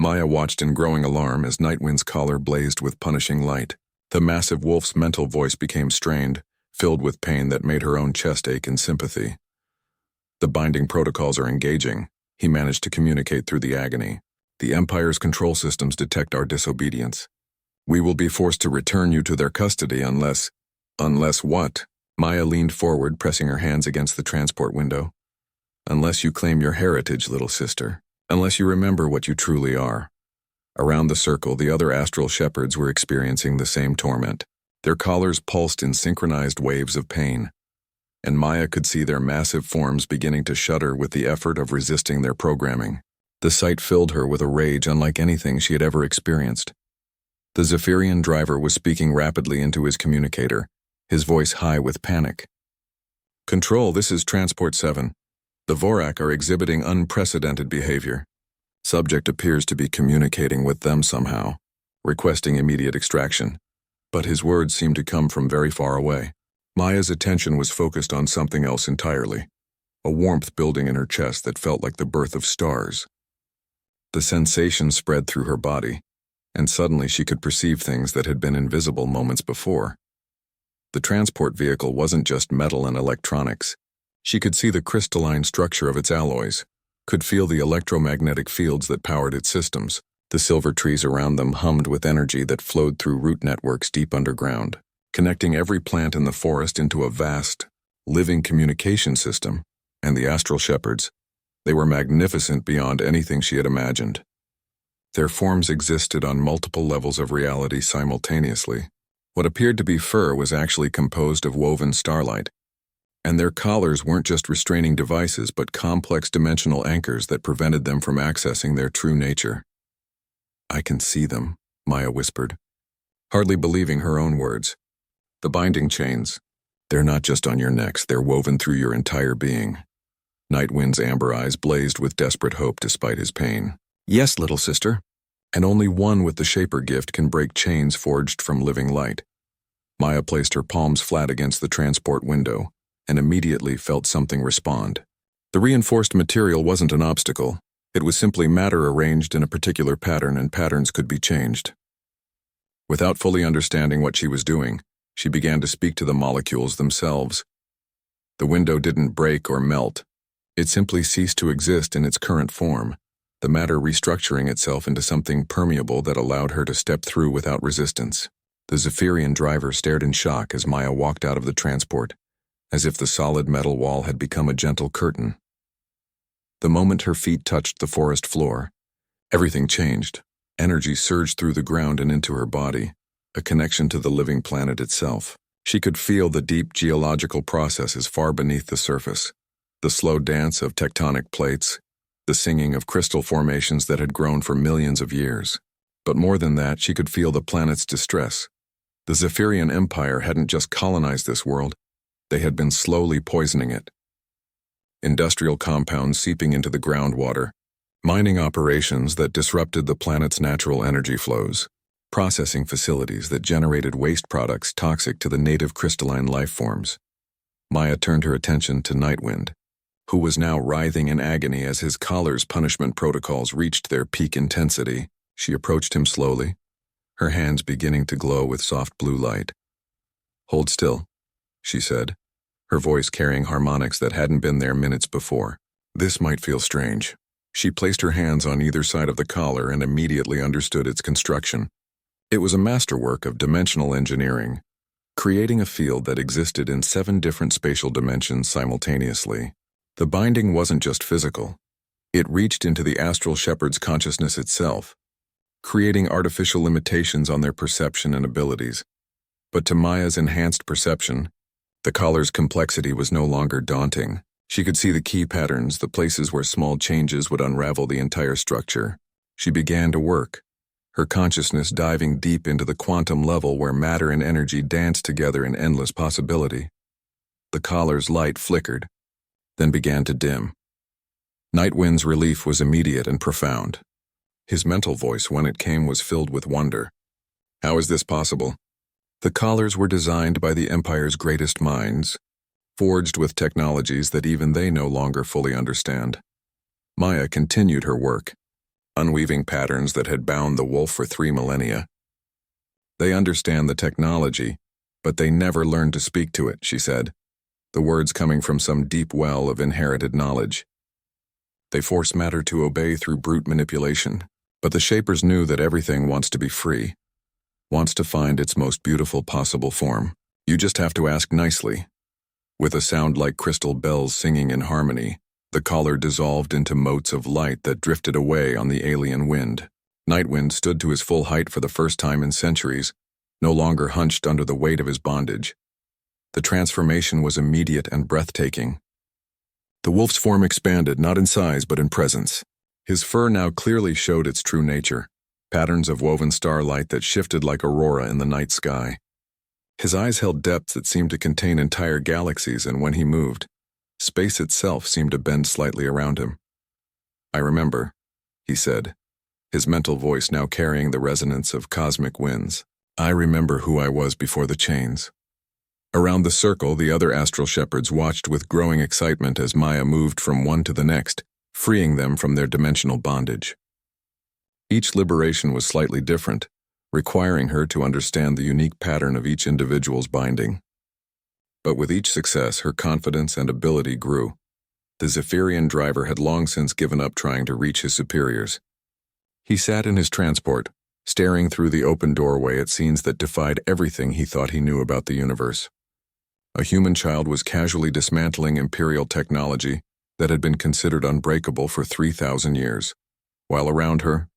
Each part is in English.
Maya watched in growing alarm as Nightwind's collar blazed with punishing light. The massive wolf's mental voice became strained, filled with pain that made her own chest ache in sympathy. The binding protocols are engaging, he managed to communicate through the agony. The Empire's control systems detect our disobedience. We will be forced to return you to their custody unless… Unless what? Maya leaned forward, pressing her hands against the transport window. Unless you claim your heritage, little sister. Unless you remember what you truly are. Around the circle, the other astral shepherds were experiencing the same torment. Their collars pulsed in synchronized waves of pain, and Maya could see their massive forms beginning to shudder with the effort of resisting their programming. The sight filled her with a rage unlike anything she had ever experienced. The Zephyrian driver was speaking rapidly into his communicator, his voice high with panic. "Control, this is Transport 7. The Vorak are exhibiting unprecedented behavior. Subject appears to be communicating with them somehow, requesting immediate extraction. But his words seemed to come from very far away." Maya's attention was focused on something else entirely, a warmth building in her chest that felt like the birth of stars. The sensation spread through her body, and suddenly she could perceive things that had been invisible moments before. The transport vehicle wasn't just metal and electronics. She could see the crystalline structure of its alloys, could feel the electromagnetic fields that powered its systems. The silver trees around them hummed with energy that flowed through root networks deep underground, connecting every plant in the forest into a vast, living communication system. And the astral shepherds, they were magnificent beyond anything she had imagined. Their forms existed on multiple levels of reality simultaneously. What appeared to be fur was actually composed of woven starlight, and their collars weren't just restraining devices but complex dimensional anchors that prevented them from accessing their true nature. "I can see them," Maya whispered, hardly believing her own words. "The binding chains, they're not just on your necks, they're woven through your entire being." Nightwind's amber eyes blazed with desperate hope despite his pain. "Yes, little sister. And only one with the Shaper gift can break chains forged from living light." Maya placed her palms flat against the transport window and immediately felt something respond. The reinforced material wasn't an obstacle. It was simply matter arranged in a particular pattern, and patterns could be changed. Without fully understanding what she was doing, she began to speak to the molecules themselves. The window didn't break or melt. It simply ceased to exist in its current form, the matter restructuring itself into something permeable that allowed her to step through without resistance. The Zephyrian driver stared in shock as Maya walked out of the transport, as if the solid metal wall had become a gentle curtain. The moment her feet touched the forest floor, everything changed. Energy surged through the ground and into her body, a connection to the living planet itself. She could feel the deep geological processes far beneath the surface, the slow dance of tectonic plates, the singing of crystal formations that had grown for millions of years. But more than that, she could feel the planet's distress. The Zephyrian Empire hadn't just colonized this world, they had been slowly poisoning it. Industrial compounds seeping into the groundwater, mining operations that disrupted the planet's natural energy flows, processing facilities that generated waste products toxic to the native crystalline life forms. Maya turned her attention to Nightwind, who was now writhing in agony as his collar's punishment protocols reached their peak intensity. She approached him slowly, her hands beginning to glow with soft blue light. "Hold still," she said, her voice carrying harmonics that hadn't been there minutes before. "This might feel strange." She placed her hands on either side of the collar and immediately understood its construction. It was a masterwork of dimensional engineering, creating a field that existed in 7 different spatial dimensions simultaneously. The binding wasn't just physical. It reached into the astral shepherd's consciousness itself, creating artificial limitations on their perception and abilities. But to Maya's enhanced perception, the collar's complexity was no longer daunting. She could see the key patterns, the places where small changes would unravel the entire structure. She began to work, her consciousness diving deep into the quantum level where matter and energy danced together in endless possibility. The collar's light flickered, then began to dim. Nightwind's relief was immediate and profound. His mental voice, when it came, was filled with wonder. How is this possible? The collars were designed by the Empire's greatest minds, forged with technologies that even they no longer fully understand. Maya continued her work, unweaving patterns that had bound the wolf for 3 millennia. They understand the technology, but they never learned to speak to it, she said, the words coming from some deep well of inherited knowledge. They force matter to obey through brute manipulation, but the Shapers knew that everything wants to be free, wants to find its most beautiful possible form. You just have to ask nicely. With a sound like crystal bells singing in harmony, the collar dissolved into motes of light that drifted away on the alien wind. Nightwind stood to his full height for the first time in centuries, no longer hunched under the weight of his bondage. The transformation was immediate and breathtaking. The wolf's form expanded, not in size but in presence. His fur now clearly showed its true nature, patterns of woven starlight that shifted like aurora in the night sky. His eyes held depths that seemed to contain entire galaxies, and when he moved, space itself seemed to bend slightly around him. "I remember," he said, his mental voice now carrying the resonance of cosmic winds. "I remember who I was before the chains." Around the circle, the other astral shepherds watched with growing excitement as Maya moved from one to the next, freeing them from their dimensional bondage. Each liberation was slightly different, requiring her to understand the unique pattern of each individual's binding. But with each success, her confidence and ability grew. The Zephyrian driver had long since given up trying to reach his superiors. He sat in his transport, staring through the open doorway at scenes that defied everything he thought he knew about the universe. A human child was casually dismantling Imperial technology that had been considered unbreakable for 3,000 years, while around her,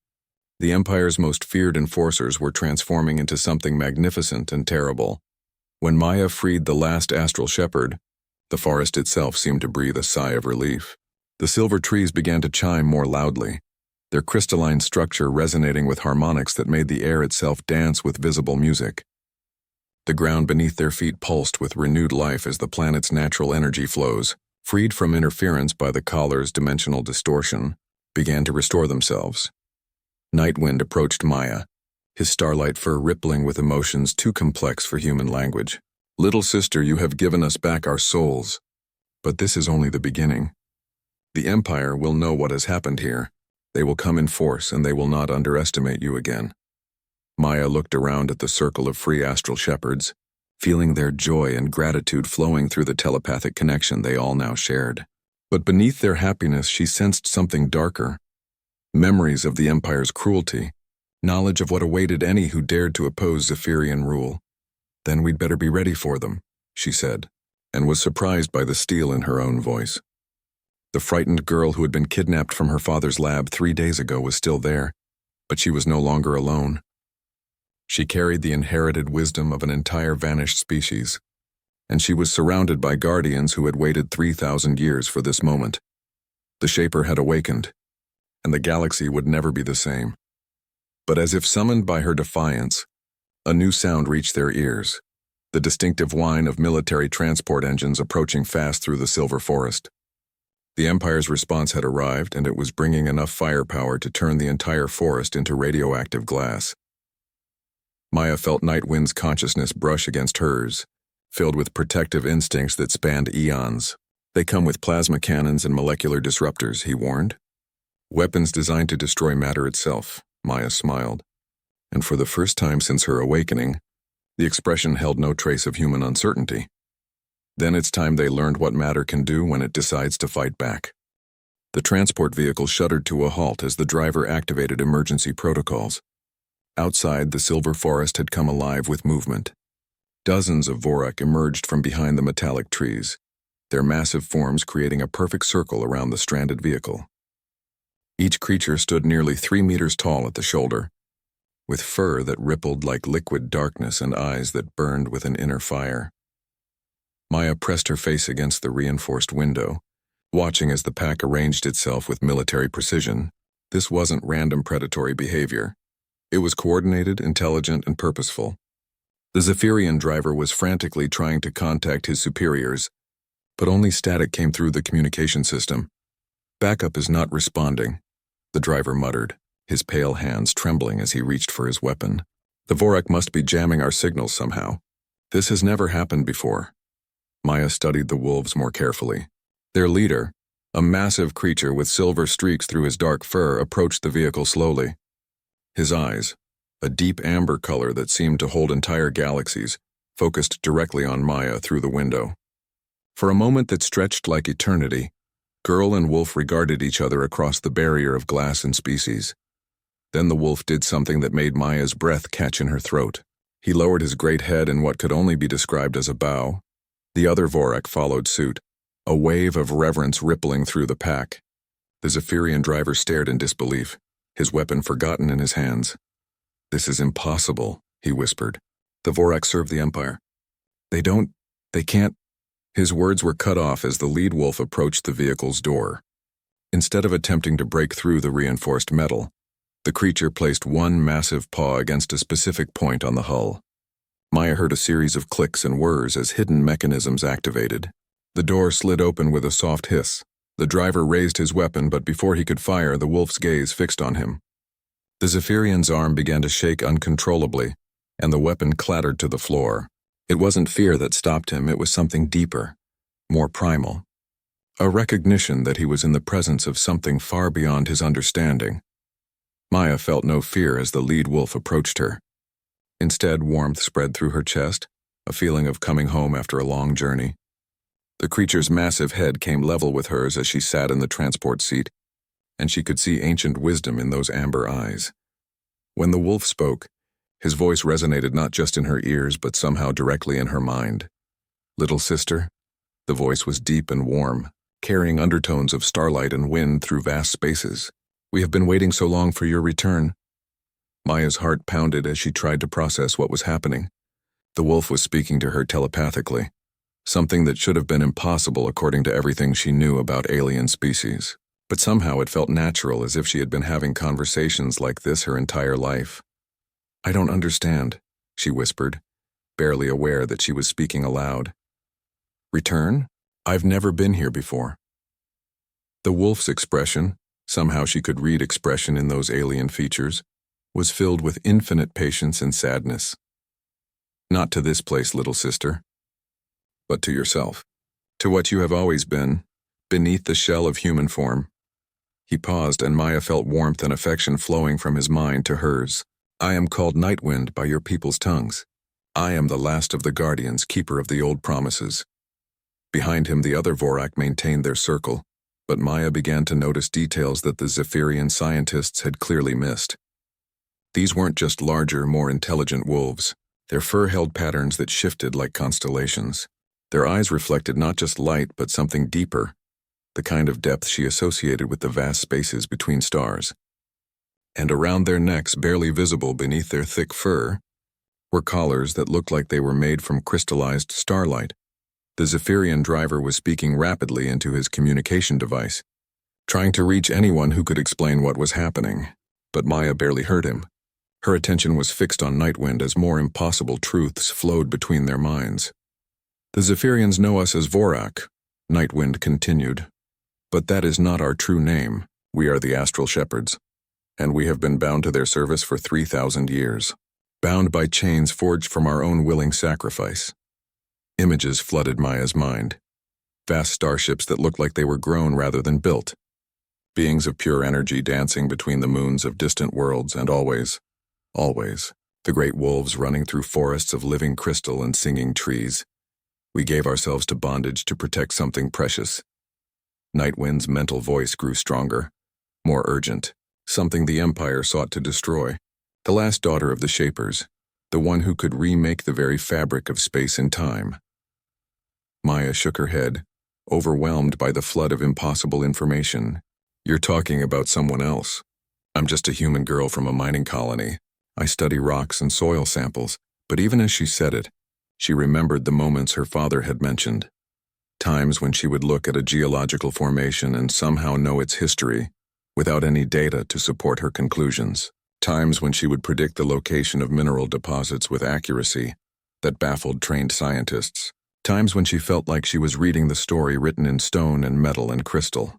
the Empire's most feared enforcers were transforming into something magnificent and terrible. When Maya freed the last astral shepherd, the forest itself seemed to breathe a sigh of relief. The silver trees began to chime more loudly, their crystalline structure resonating with harmonics that made the air itself dance with visible music. The ground beneath their feet pulsed with renewed life as the planet's natural energy flows, freed from interference by the collar's dimensional distortion, began to restore themselves. Nightwind approached Maya, his starlight fur rippling with emotions too complex for human language. "Little sister, you have given us back our souls. But this is only the beginning. The Empire will know what has happened here. They will come in force, and they will not underestimate you again." Maya looked around at the circle of free astral shepherds, feeling their joy and gratitude flowing through the telepathic connection they all now shared. But beneath their happiness, she sensed something darker. Memories of the Empire's cruelty, knowledge of what awaited any who dared to oppose Zephyrian rule. "Then we'd better be ready for them," she said, and was surprised by the steel in her own voice. The frightened girl who had been kidnapped from her father's lab 3 days ago was still there, but she was no longer alone. She carried the inherited wisdom of an entire vanished species, and she was surrounded by guardians who had waited 3,000 years for this moment. The Shaper had awakened, and the galaxy would never be the same. But as if summoned by her defiance, a new sound reached their ears, the distinctive whine of military transport engines approaching fast through the silver forest. The Empire's response had arrived, and it was bringing enough firepower to turn the entire forest into radioactive glass. Maya felt Nightwind's consciousness brush against hers, filled with protective instincts that spanned eons. "They come with plasma cannons and molecular disruptors," he warned. "Weapons designed to destroy matter itself," Maya smiled. And for the first time since her awakening, the expression held no trace of human uncertainty. Then it's time they learned what matter can do when it decides to fight back. The transport vehicle shuddered to a halt as the driver activated emergency protocols. Outside, the silver forest had come alive with movement. Dozens of Vorak emerged from behind the metallic trees, their massive forms creating a perfect circle around the stranded vehicle. Each creature stood nearly 3 meters tall at the shoulder, with fur that rippled like liquid darkness and eyes that burned with an inner fire. Maya pressed her face against the reinforced window, watching as the pack arranged itself with military precision. This wasn't random predatory behavior. It was coordinated, intelligent, and purposeful. The Zephyrian driver was frantically trying to contact his superiors, but only static came through the communication system. "Backup is not responding," the driver muttered, his pale hands trembling as he reached for his weapon. "The Vorak must be jamming our signals somehow. This has never happened before." Maya studied the wolves more carefully. Their leader, A massive creature with silver streaks through his dark fur approached the vehicle slowly. His eyes, a deep amber color that seemed to hold entire galaxies, focused directly on Maya through the window. For a moment that stretched like eternity, girl and wolf regarded each other across the barrier of glass and species. Then the wolf did something that made Maya's breath catch in her throat. He lowered his great head in what could only be described as a bow. The other Vorak followed suit, a wave of reverence rippling through the pack. The Zephyrian driver stared in disbelief, his weapon forgotten in his hands. "This is impossible," he whispered. "The Vorak serve the Empire. They can't." His words were cut off as the lead wolf approached the vehicle's door. Instead of attempting to break through the reinforced metal, the creature placed one massive paw against a specific point on the hull. Maya heard a series of clicks and whirs as hidden mechanisms activated. The door slid open with a soft hiss. The driver raised his weapon, but before he could fire, the wolf's gaze fixed on him. The Zephyrian's arm began to shake uncontrollably, and the weapon clattered to the floor. It wasn't fear that stopped him, it was something deeper, more primal. A recognition that he was in the presence of something far beyond his understanding. Maya felt no fear as the lead wolf approached her. Instead, warmth spread through her chest, a feeling of coming home after a long journey. The creature's massive head came level with hers as she sat in the transport seat, and she could see ancient wisdom in those amber eyes. When the wolf spoke, his voice resonated not just in her ears but somehow directly in her mind. "Little sister?" The voice was deep and warm, carrying undertones of starlight and wind through vast spaces. "We have been waiting so long for your return." Maya's heart pounded as she tried to process what was happening. The wolf was speaking to her telepathically, something that should have been impossible according to everything she knew about alien species. But somehow it felt natural, as if she had been having conversations like this her entire life. "I don't understand," she whispered, barely aware that she was speaking aloud. "Return? I've never been here before." The wolf's expression, somehow she could read expression in those alien features, was filled with infinite patience and sadness. "Not to this place, little sister, but to yourself, to what you have always been, beneath the shell of human form." He paused, and Maya felt warmth and affection flowing from his mind to hers. "I am called Nightwind by your people's tongues. I am the last of the guardians, keeper of the old promises." Behind him, the other Vorak maintained their circle, but Maya began to notice details that the Zephyrian scientists had clearly missed. These weren't just larger, more intelligent wolves. Their fur held patterns that shifted like constellations. Their eyes reflected not just light, but something deeper, the kind of depth she associated with the vast spaces between stars. And around their necks, barely visible beneath their thick fur, were collars that looked like they were made from crystallized starlight. The Zephyrian driver was speaking rapidly into his communication device, trying to reach anyone who could explain what was happening, but Maya barely heard him. Her attention was fixed on Nightwind as more impossible truths flowed between their minds. "The Zephyrians know us as Vorak," Nightwind continued. "But that is not our true name. We are the Astral Shepherds, and we have been bound to their service for 3,000 years. Bound by chains forged from our own willing sacrifice." Images flooded Maya's mind. Vast starships that looked like they were grown rather than built. Beings of pure energy dancing between the moons of distant worlds, and always, the great wolves running through forests of living crystal and singing trees. We gave ourselves to bondage to protect something precious. Nightwind's mental voice grew stronger, more urgent, something the Empire sought to destroy. The last daughter of the Shapers, the one who could remake the very fabric of space and time. Maya shook her head, overwhelmed by the flood of impossible information. "You're talking about someone else. I'm just a human girl from a mining colony. I study rocks and soil samples." But even as she said it, she remembered the moments her father had mentioned. Times when she would look at a geological formation and somehow know its history, without any data to support her conclusions. Times when she would predict the location of mineral deposits with accuracy that baffled trained scientists. Times when she felt like she was reading the story written in stone and metal and crystal.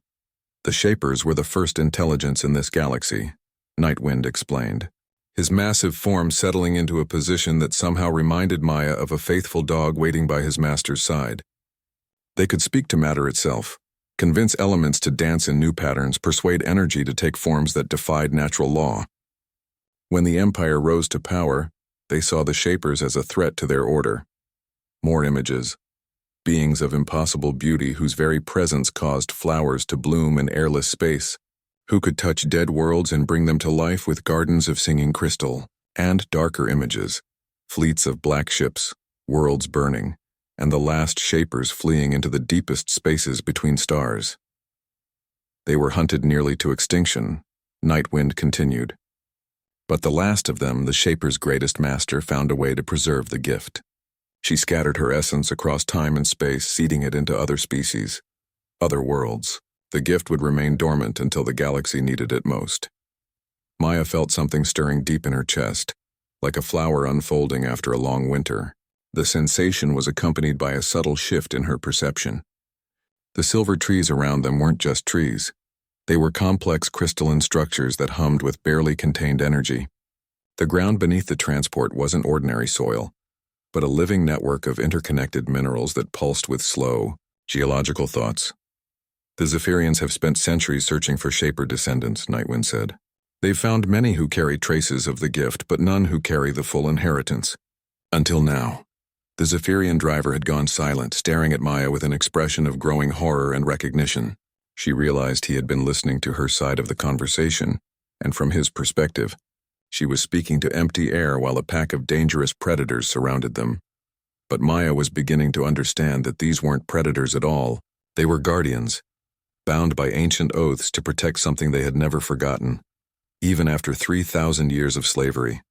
"The Shapers were the first intelligence in this galaxy," Nightwind explained, his massive form settling into a position that somehow reminded Maya of a faithful dog waiting by his master's side. "They could speak to matter itself, convince elements to dance in new patterns, persuade energy to take forms that defied natural law. When the Empire rose to power, they saw the Shapers as a threat to their order. More images. Beings of impossible beauty whose very presence caused flowers to bloom in airless space, who could touch dead worlds and bring them to life with gardens of singing crystal, and darker images, fleets of black ships, worlds burning, and the last Shapers fleeing into the deepest spaces between stars. They were hunted nearly to extinction, Nightwind continued. But the last of them, the Shaper's greatest master, found a way to preserve the gift. She scattered her essence across time and space, seeding it into other species, other worlds. The gift would remain dormant until the galaxy needed it most. Maya felt something stirring deep in her chest, like a flower unfolding after a long winter. The sensation was accompanied by a subtle shift in her perception. The silver trees around them weren't just trees. They were complex crystalline structures that hummed with barely contained energy. The ground beneath the transport wasn't ordinary soil, but a living network of interconnected minerals that pulsed with slow, geological thoughts. The Zephyrians have spent centuries searching for Shaper descendants, Nightwind said. They've found many who carry traces of the gift, but none who carry the full inheritance. Until now. The Zephyrian driver had gone silent, staring at Maya with an expression of growing horror and recognition. She realized he had been listening to her side of the conversation, and from his perspective, she was speaking to empty air while a pack of dangerous predators surrounded them. But Maya was beginning to understand that these weren't predators at all. They were guardians, bound by ancient oaths to protect something they had never forgotten, even after 3,000 years of slavery.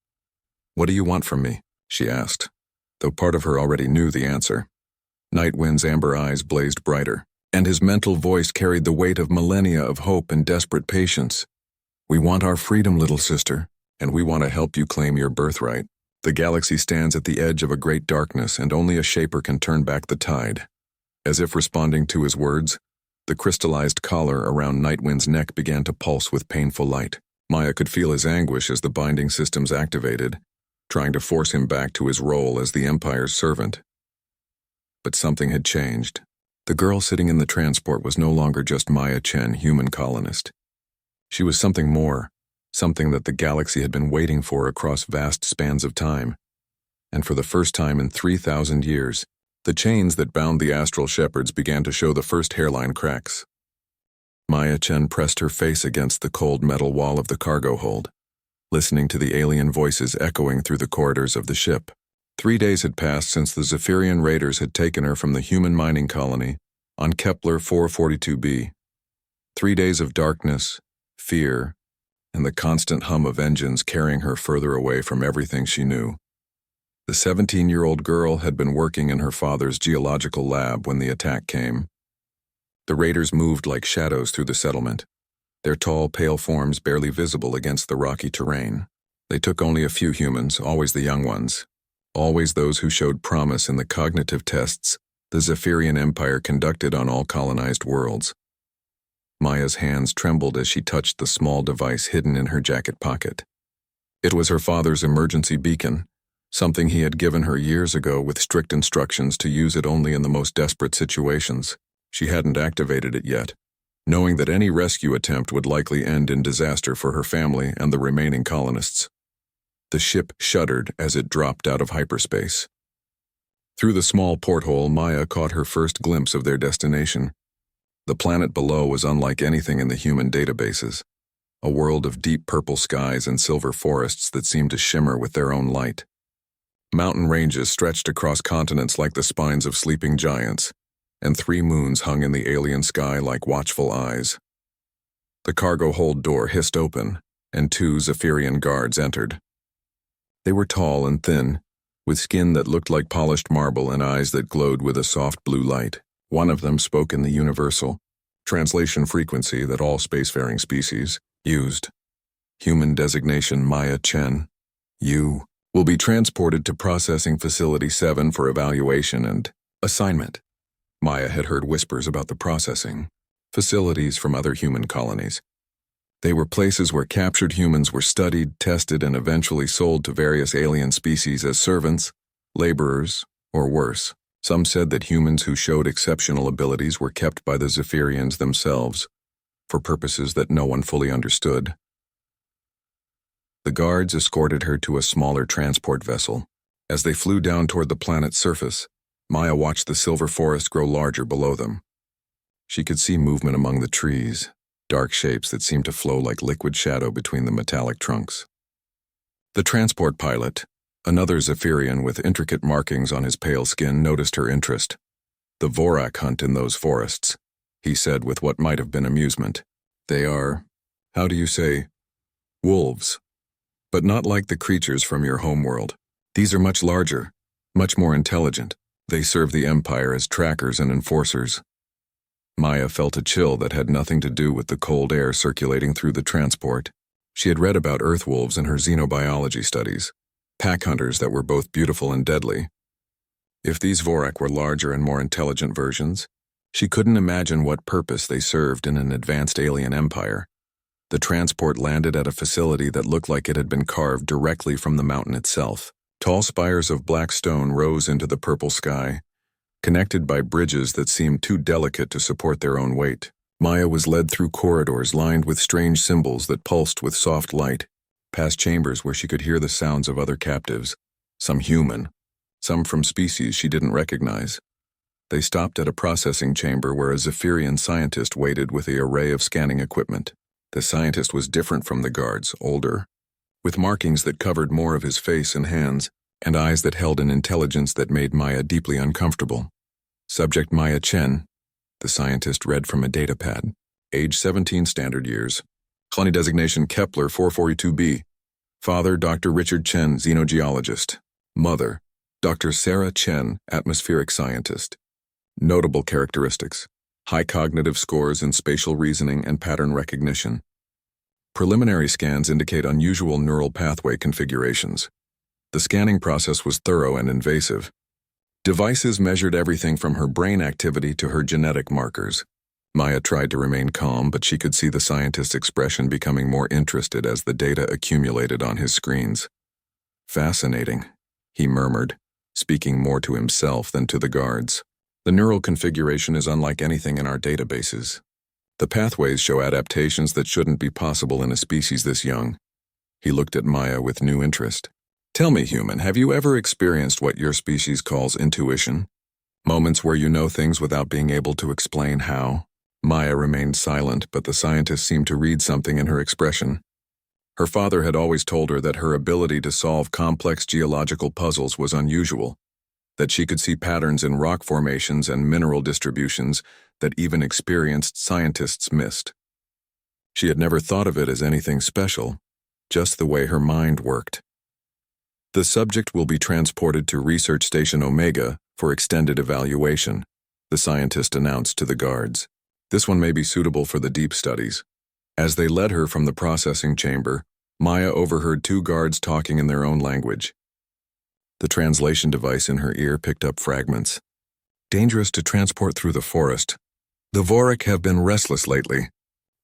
"What do you want from me?" she asked, though part of her already knew the answer. Nightwind's amber eyes blazed brighter, and his mental voice carried the weight of millennia of hope and desperate patience. "We want our freedom, little sister, and we want to help you claim your birthright. The galaxy stands at the edge of a great darkness, and only a Shaper can turn back the tide." As if responding to his words, the crystallized collar around Nightwind's neck began to pulse with painful light. Maya could feel his anguish as the binding systems activated, trying to force him back to his role as the Empire's servant. But something had changed. The girl sitting in the transport was no longer just Maya Chen, human colonist. She was something more, something that the galaxy had been waiting for across vast spans of time. And for the first time in 3,000 years, the chains that bound the astral shepherds began to show the first hairline cracks. Maya Chen pressed her face against the cold metal wall of the cargo hold, listening to the alien voices echoing through the corridors of the ship. 3 days had passed since the Zephyrian raiders had taken her from the human mining colony on Kepler 442b. 3 days of darkness, fear, and the constant hum of engines carrying her further away from everything she knew. The 17-year-old girl had been working in her father's geological lab when the attack came. The raiders moved like shadows through the settlement, their tall, pale forms barely visible against the rocky terrain. They took only a few humans, always the young ones, always those who showed promise in the cognitive tests the Zephyrian Empire conducted on all colonized worlds. Maya's hands trembled as she touched the small device hidden in her jacket pocket. It was her father's emergency beacon, something he had given her years ago with strict instructions to use it only in the most desperate situations. She hadn't activated it yet, knowing that any rescue attempt would likely end in disaster for her family and the remaining colonists. The ship shuddered as it dropped out of hyperspace. Through the small porthole, Maya caught her first glimpse of their destination. The planet below was unlike anything in the human databases, a world of deep purple skies and silver forests that seemed to shimmer with their own light. Mountain ranges stretched across continents like the spines of sleeping giants, and 3 moons hung in the alien sky like watchful eyes. The cargo hold door hissed open, and 2 Zephyrian guards entered. They were tall and thin, with skin that looked like polished marble and eyes that glowed with a soft blue light. One of them spoke in the universal translation frequency that all spacefaring species used. Human designation Maya Chen. You will be transported to Processing Facility 7 for evaluation and assignment. Maya had heard whispers about the processing facilities from other human colonies. They were places where captured humans were studied, tested, and eventually sold to various alien species as servants, laborers, or worse. Some said that humans who showed exceptional abilities were kept by the Zephyrians themselves, for purposes that no one fully understood. The guards escorted her to a smaller transport vessel. As they flew down toward the planet's surface, Maya watched the silver forest grow larger below them. She could see movement among the trees, dark shapes that seemed to flow like liquid shadow between the metallic trunks. The transport pilot, another Zephyrian with intricate markings on his pale skin, noticed her interest. "The Vorak hunt in those forests," he said with what might have been amusement. "They are, how do you say, wolves. But not like the creatures from your homeworld. These are much larger, much more intelligent. They serve the Empire as trackers and enforcers." Maya felt a chill that had nothing to do with the cold air circulating through the transport. She had read about earth wolves in her xenobiology studies, pack hunters that were both beautiful and deadly. If these Vorak were larger and more intelligent versions, she couldn't imagine what purpose they served in an advanced alien empire. The transport landed at a facility that looked like it had been carved directly from the mountain itself. Tall spires of black stone rose into the purple sky, connected by bridges that seemed too delicate to support their own weight. Maya was led through corridors lined with strange symbols that pulsed with soft light, past chambers where she could hear the sounds of other captives, some human, some from species she didn't recognize. They stopped at a processing chamber where a Zephyrian scientist waited with an array of scanning equipment. The scientist was different from the guards, older, with markings that covered more of his face and hands, and eyes that held an intelligence that made Maya deeply uncomfortable. Subject Maya Chen, the scientist read from a datapad. Age 17 standard years. Colony designation Kepler 442b. Father Dr. Richard Chen, xenogeologist. Mother Dr. Sarah Chen, atmospheric scientist. Notable characteristics: high cognitive scores in spatial reasoning and pattern recognition. Preliminary scans indicate unusual neural pathway configurations. The scanning process was thorough and invasive. Devices measured everything from her brain activity to her genetic markers. Maya tried to remain calm, but she could see the scientist's expression becoming more interested as the data accumulated on his screens. "Fascinating," he murmured, speaking more to himself than to the guards. "The neural configuration is unlike anything in our databases. The pathways show adaptations that shouldn't be possible in a species this young." He looked at Maya with new interest. "Tell me, human, have you ever experienced what your species calls intuition? Moments where you know things without being able to explain how?" Maya remained silent, but the scientist seemed to read something in her expression. Her father had always told her that her ability to solve complex geological puzzles was unusual, that she could see patterns in rock formations and mineral distributions that even experienced scientists missed. She had never thought of it as anything special, just the way her mind worked. "The subject will be transported to Research Station Omega for extended evaluation," the scientist announced to the guards. "This one may be suitable for the deep studies." As they led her from the processing chamber, Maya overheard two guards talking in their own language. The translation device in her ear picked up fragments. "Dangerous to transport through the forest. The Vorak have been restless lately.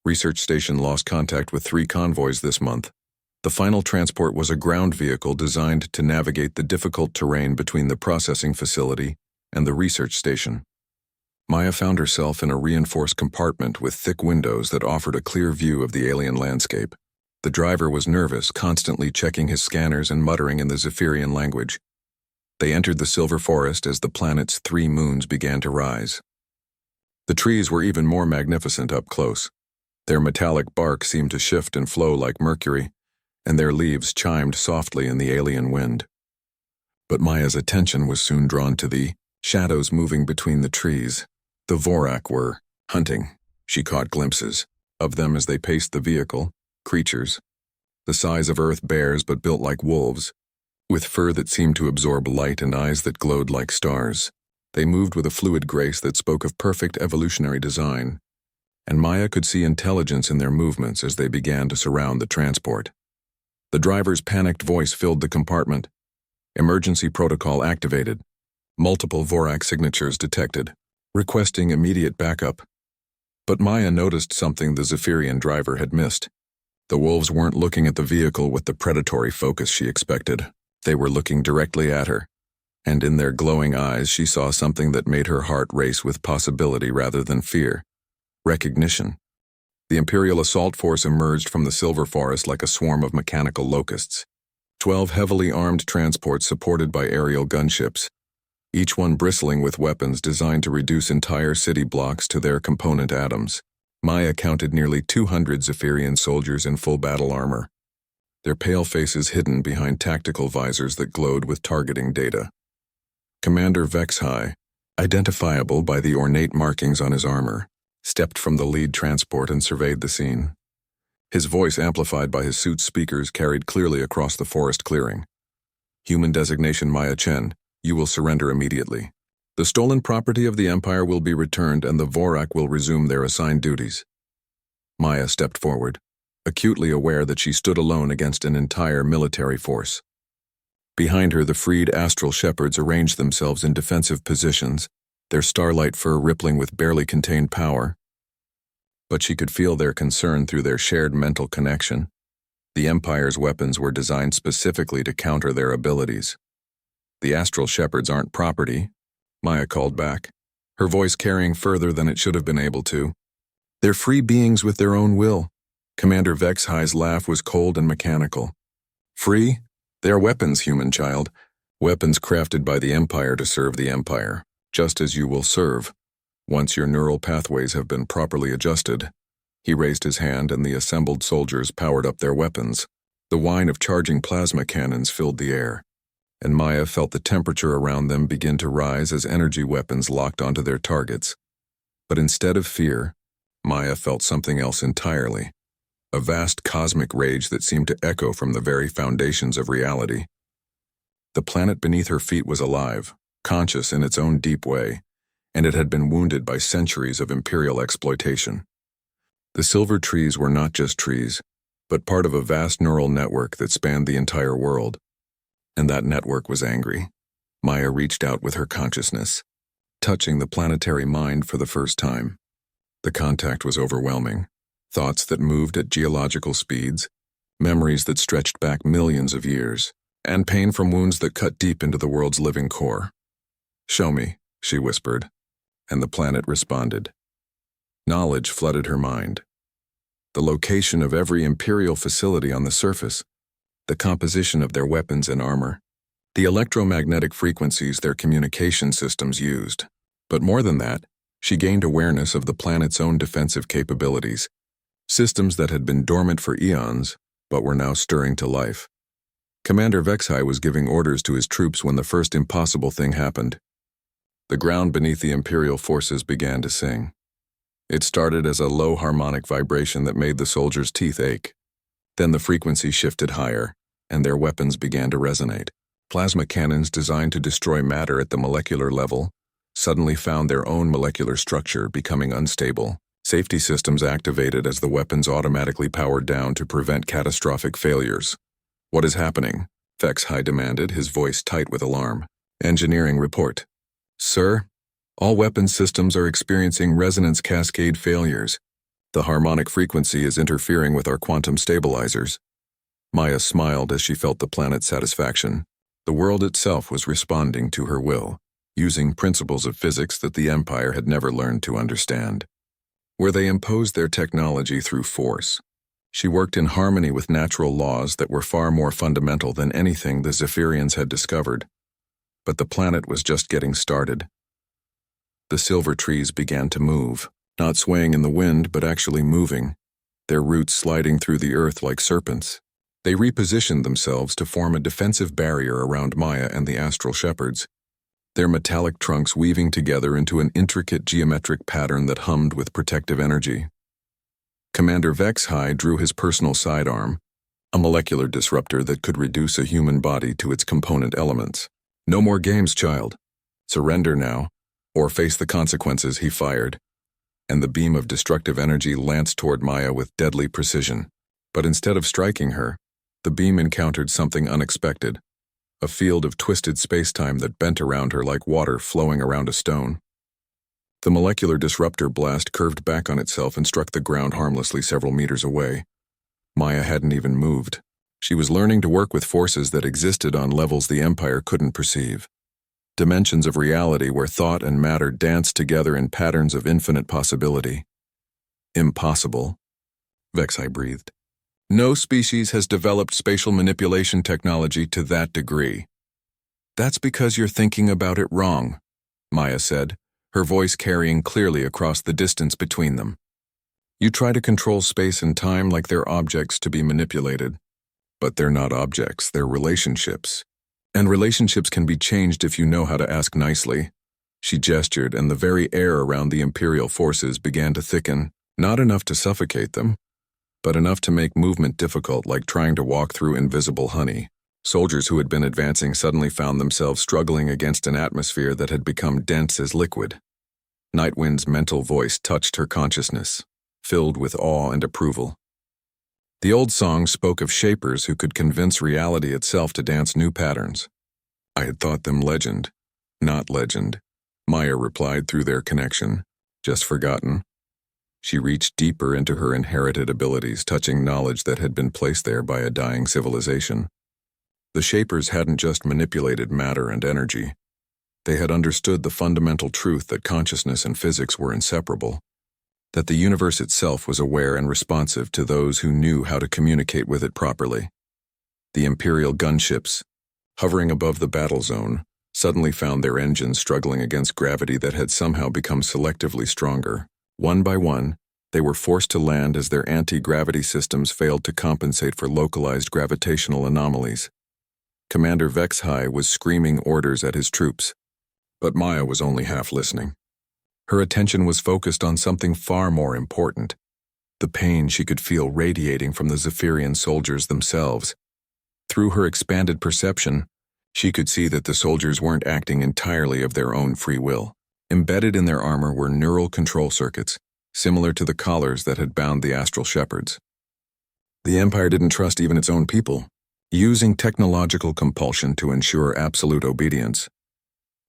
Research Station lost contact with 3 convoys this month. The final transport was a ground vehicle designed to navigate the difficult terrain between the processing facility and the research station." Maya found herself in a reinforced compartment with thick windows that offered a clear view of the alien landscape. The driver was nervous, constantly checking his scanners and muttering in the Zephyrian language. They entered the silver forest as the planet's 3 moons began to rise. The trees were even more magnificent up close. Their metallic bark seemed to shift and flow like mercury, and their leaves chimed softly in the alien wind. But Maya's attention was soon drawn to the shadows moving between the trees. The Vorak were hunting. She caught glimpses of them as they paced the vehicle, creatures, the size of earth bears but built like wolves, with fur that seemed to absorb light and eyes that glowed like stars. They moved with a fluid grace that spoke of perfect evolutionary design, and Maya could see intelligence in their movements as they began to surround the transport. The driver's panicked voice filled the compartment. Emergency protocol activated. Multiple Vorak signatures detected, requesting immediate backup. But Maya noticed something the Zephyrian driver had missed. The wolves weren't looking at the vehicle with the predatory focus she expected. They were looking directly at her, and in their glowing eyes she saw something that made her heart race with possibility rather than fear. Recognition. The Imperial assault force emerged from the silver forest like a swarm of mechanical locusts. 12 heavily armed transports supported by aerial gunships, each one bristling with weapons designed to reduce entire city blocks to their component atoms. Maya counted nearly 200 Zephyrian soldiers in full battle armor, their pale faces hidden behind tactical visors that glowed with targeting data. Commander Vexhai, identifiable by the ornate markings on his armor, stepped from the lead transport and surveyed the scene. His voice, amplified by his suit's speakers, carried clearly across the forest clearing. Human designation Maya Chen, you will surrender immediately. The stolen property of the Empire will be returned and the Vorak will resume their assigned duties. Maya stepped forward, acutely aware that she stood alone against an entire military force. Behind her, the freed astral shepherds arranged themselves in defensive positions, their starlight fur rippling with barely contained power. But she could feel their concern through their shared mental connection. The Empire's weapons were designed specifically to counter their abilities. The astral shepherds aren't property, Maya called back, her voice carrying further than it should have been able to. They're free beings with their own will. Commander Vexhai's laugh was cold and mechanical. Free? They are weapons, human child. Weapons crafted by the Empire to serve the Empire, just as you will serve. Once your neural pathways have been properly adjusted. He raised his hand and the assembled soldiers powered up their weapons. The whine of charging plasma cannons filled the air, and Maya felt the temperature around them begin to rise as energy weapons locked onto their targets. But instead of fear, Maya felt something else entirely. A vast cosmic rage that seemed to echo from the very foundations of reality. The planet beneath her feet was alive, conscious in its own deep way, and it had been wounded by centuries of imperial exploitation. The silver trees were not just trees, but part of a vast neural network that spanned the entire world. And that network was angry. Maya reached out with her consciousness, touching the planetary mind for the first time. The contact was overwhelming. Thoughts that moved at geological speeds, memories that stretched back millions of years, and pain from wounds that cut deep into the world's living core. Show me, she whispered, and the planet responded. Knowledge flooded her mind. The location of every Imperial facility on the surface, the composition of their weapons and armor, the electromagnetic frequencies their communication systems used. But more than that, she gained awareness of the planet's own defensive capabilities, systems that had been dormant for eons, but were now stirring to life. Commander Vexhai was giving orders to his troops when the first impossible thing happened. The ground beneath the Imperial forces began to sing. It started as a low harmonic vibration that made the soldiers' teeth ache. Then the frequency shifted higher, and their weapons began to resonate. Plasma cannons designed to destroy matter at the molecular level suddenly found their own molecular structure becoming unstable. Safety systems activated as the weapons automatically powered down to prevent catastrophic failures. What is happening? Vexhai demanded, his voice tight with alarm. Engineering report. Sir, all weapons systems are experiencing resonance cascade failures. The harmonic frequency is interfering with our quantum stabilizers. Maya smiled as she felt the planet's satisfaction. The world itself was responding to her will, using principles of physics that the Empire had never learned to understand. Where they imposed their technology through force, she worked in harmony with natural laws that were far more fundamental than anything the Zephyrians had discovered. But the planet was just getting started. The silver trees began to move, not swaying in the wind but actually moving, their roots sliding through the earth like serpents. They repositioned themselves to form a defensive barrier around Maya and the astral shepherds, their metallic trunks weaving together into an intricate geometric pattern that hummed with protective energy. Commander Vexhai drew his personal sidearm, a molecular disruptor that could reduce a human body to its component elements. No more games, child. Surrender now, or face the consequences, he fired, and the beam of destructive energy lanced toward Maya with deadly precision. But instead of striking her, the beam encountered something unexpected, a field of twisted space-time that bent around her like water flowing around a stone. The molecular disruptor blast curved back on itself and struck the ground harmlessly several meters away. Maya hadn't even moved. She was learning to work with forces that existed on levels the Empire couldn't perceive. dimensions of reality where thought and matter danced together in patterns of infinite possibility. Impossible, Vexai breathed. No species has developed spatial manipulation technology to that degree. That's because you're thinking about it wrong, Maya said, her voice carrying clearly across the distance between them. You try to control space and time like they're objects to be manipulated. But they're not objects, they're relationships. And relationships can be changed if you know how to ask nicely. She gestured, and the very air around the Imperial forces began to thicken, not enough to suffocate them, but enough to make movement difficult, like trying to walk through invisible honey. Soldiers who had been advancing suddenly found themselves struggling against an atmosphere that had become dense as liquid. Nightwind's mental voice touched her consciousness, filled with awe and approval. The old song spoke of shapers who could convince reality itself to dance new patterns. I had thought them legend, not legend, Maya replied through their connection, just forgotten. She reached deeper into her inherited abilities, touching knowledge that had been placed there by a dying civilization. The shapers hadn't just manipulated matter and energy. They had understood the fundamental truth that consciousness and physics were inseparable, that the universe itself was aware and responsive to those who knew how to communicate with it properly. The Imperial gunships, hovering above the battle zone, suddenly found their engines struggling against gravity that had somehow become selectively stronger. One by one, they were forced to land as their anti-gravity systems failed to compensate for localized gravitational anomalies. Commander Vexai was screaming orders at his troops, but Maya was only half listening. Her attention was focused on something far more important, the pain she could feel radiating from the Zephyrian soldiers themselves. Through her expanded perception, she could see that the soldiers weren't acting entirely of their own free will. Embedded in their armor were neural control circuits, similar to the collars that had bound the astral shepherds. The Empire didn't trust even its own people, using technological compulsion to ensure absolute obedience.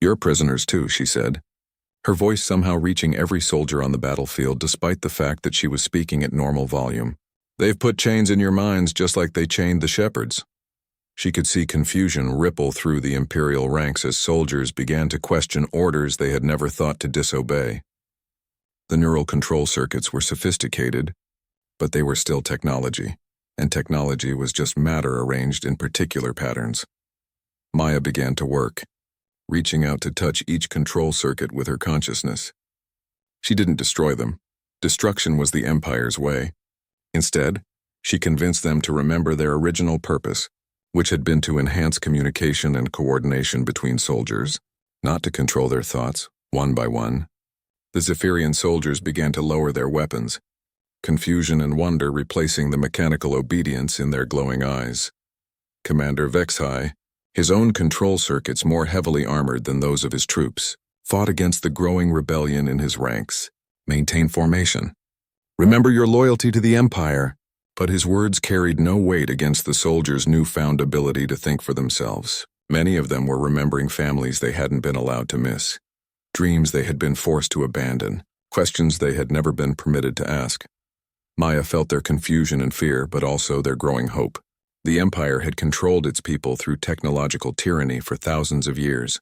You're prisoners too, she said, her voice somehow reaching every soldier on the battlefield despite the fact that she was speaking at normal volume. They've put chains in your minds just like they chained the shepherds. She could see confusion ripple through the Imperial ranks as soldiers began to question orders they had never thought to disobey. The neural control circuits were sophisticated, but they were still technology, and technology was just matter arranged in particular patterns. Maya began to work, reaching out to touch each control circuit with her consciousness. She didn't destroy them. Destruction was the Empire's way. Instead, she convinced them to remember their original purpose, which had been to enhance communication and coordination between soldiers, not to control their thoughts, one by one. The Zephyrian soldiers began to lower their weapons, confusion and wonder replacing the mechanical obedience in their glowing eyes. Commander Vexai, his own control circuits more heavily armored than those of his troops, fought against the growing rebellion in his ranks. Maintain formation. Remember your loyalty to the Empire. But his words carried no weight against the soldiers' newfound ability to think for themselves. Many of them were remembering families they hadn't been allowed to miss, dreams they had been forced to abandon, questions they had never been permitted to ask. Maya felt their confusion and fear, but also their growing hope. The Empire had controlled its people through technological tyranny for thousands of years.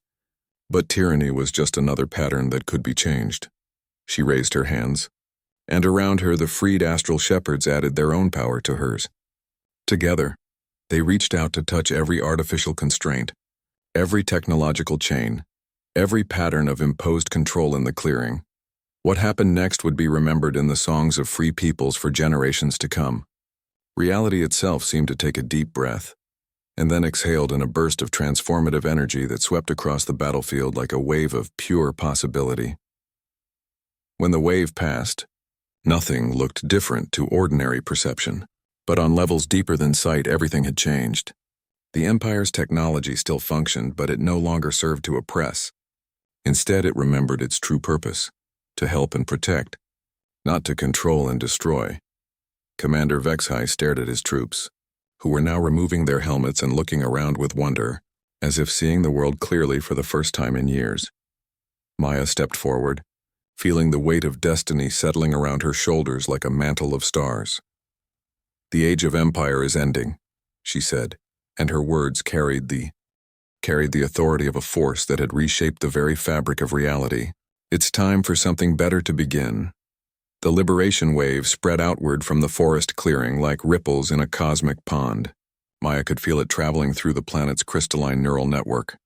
But tyranny was just another pattern that could be changed. She raised her hands, and around her the freed astral shepherds added their own power to hers. Together, they reached out to touch every artificial constraint, every technological chain, every pattern of imposed control in the clearing. What happened next would be remembered in the songs of free peoples for generations to come. Reality itself seemed to take a deep breath, and then exhaled in a burst of transformative energy that swept across the battlefield like a wave of pure possibility. When the wave passed, nothing looked different to ordinary perception, but on levels deeper than sight, everything had changed. The Empire's technology still functioned, but it no longer served to oppress. Instead, it remembered its true purpose, to help and protect, not to control and destroy. Commander Vexai stared at his troops, who were now removing their helmets and looking around with wonder, as if seeing the world clearly for the first time in years. Maya stepped forward, feeling the weight of destiny settling around her shoulders like a mantle of stars. The age of empire is ending, she said, and her words carried the carried the authority of a force that had reshaped the very fabric of reality. It's time for something better to begin. The liberation wave spread outward from the forest clearing like ripples in a cosmic pond. Maya could feel it traveling through the planet's crystalline neural network,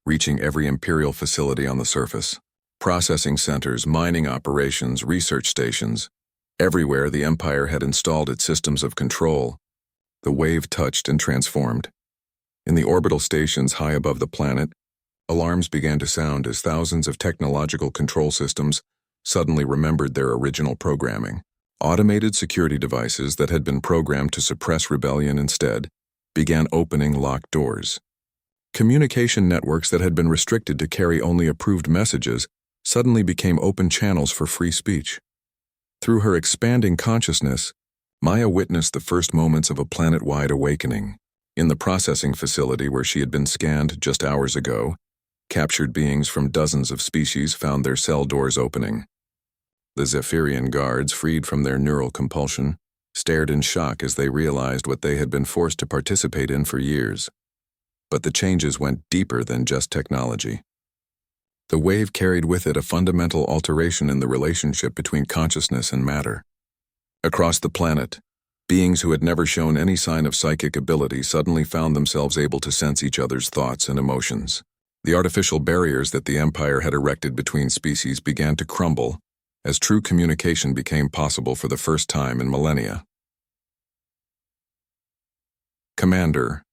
reaching every Imperial facility on the surface. Processing centers, mining operations, research stations. Everywhere the Empire had installed its systems of control, the wave touched and transformed. In the orbital stations high above the planet, alarms began to sound as thousands of technological control systems suddenly remembered their original programming. Automated security devices that had been programmed to suppress rebellion instead began opening locked doors. Communication networks that had been restricted to carry only approved messages suddenly became open channels for free speech. Through her expanding consciousness, Maya witnessed the first moments of a planet-wide awakening. In the processing facility where she had been scanned just hours ago, captured beings from dozens of species found their cell doors opening. The Zephyrian guards, freed from their neural compulsion, stared in shock as they realized what they had been forced to participate in for years. But the changes went deeper than just technology. The wave carried with it a fundamental alteration in the relationship between consciousness and matter. Across the planet, beings who had never shown any sign of psychic ability suddenly found themselves able to sense each other's thoughts and emotions. The artificial barriers that the Empire had erected between species began to crumble as true communication became possible for the first time in millennia. Commander.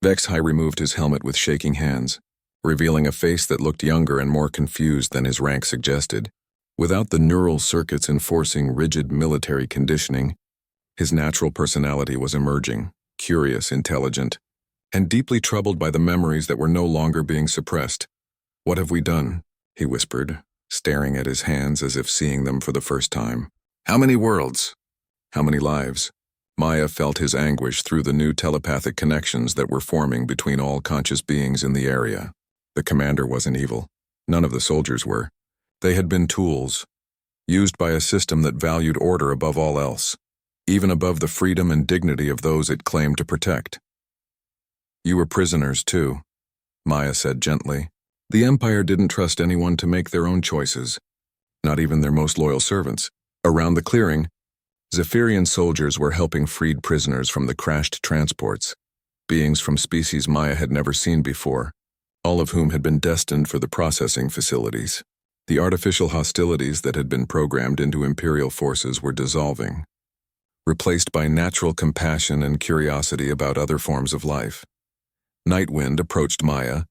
Vexhai removed his helmet with shaking hands, revealing a face that looked younger and more confused than his rank suggested. Without the neural circuits enforcing rigid military conditioning, his natural personality was emerging, curious, intelligent, and deeply troubled by the memories that were no longer being suppressed. "What have we done?" he whispered, staring at his hands as if seeing them for the first time. "How many worlds? How many lives?" Maya felt his anguish through the new telepathic connections that were forming between all conscious beings in the area. The commander wasn't evil. None of the soldiers were. They had been tools, used by a system that valued order above all else, even above the freedom and dignity of those it claimed to protect. "You were prisoners, too," Maya said gently. "The Empire didn't trust anyone to make their own choices, not even their most loyal servants." Around the clearing, Zephyrian soldiers were helping freed prisoners from the crashed transports, beings from species Maya had never seen before, all of whom had been destined for the processing facilities. The artificial hostilities that had been programmed into Imperial forces were dissolving, replaced by natural compassion and curiosity about other forms of life. Nightwind approached Maya,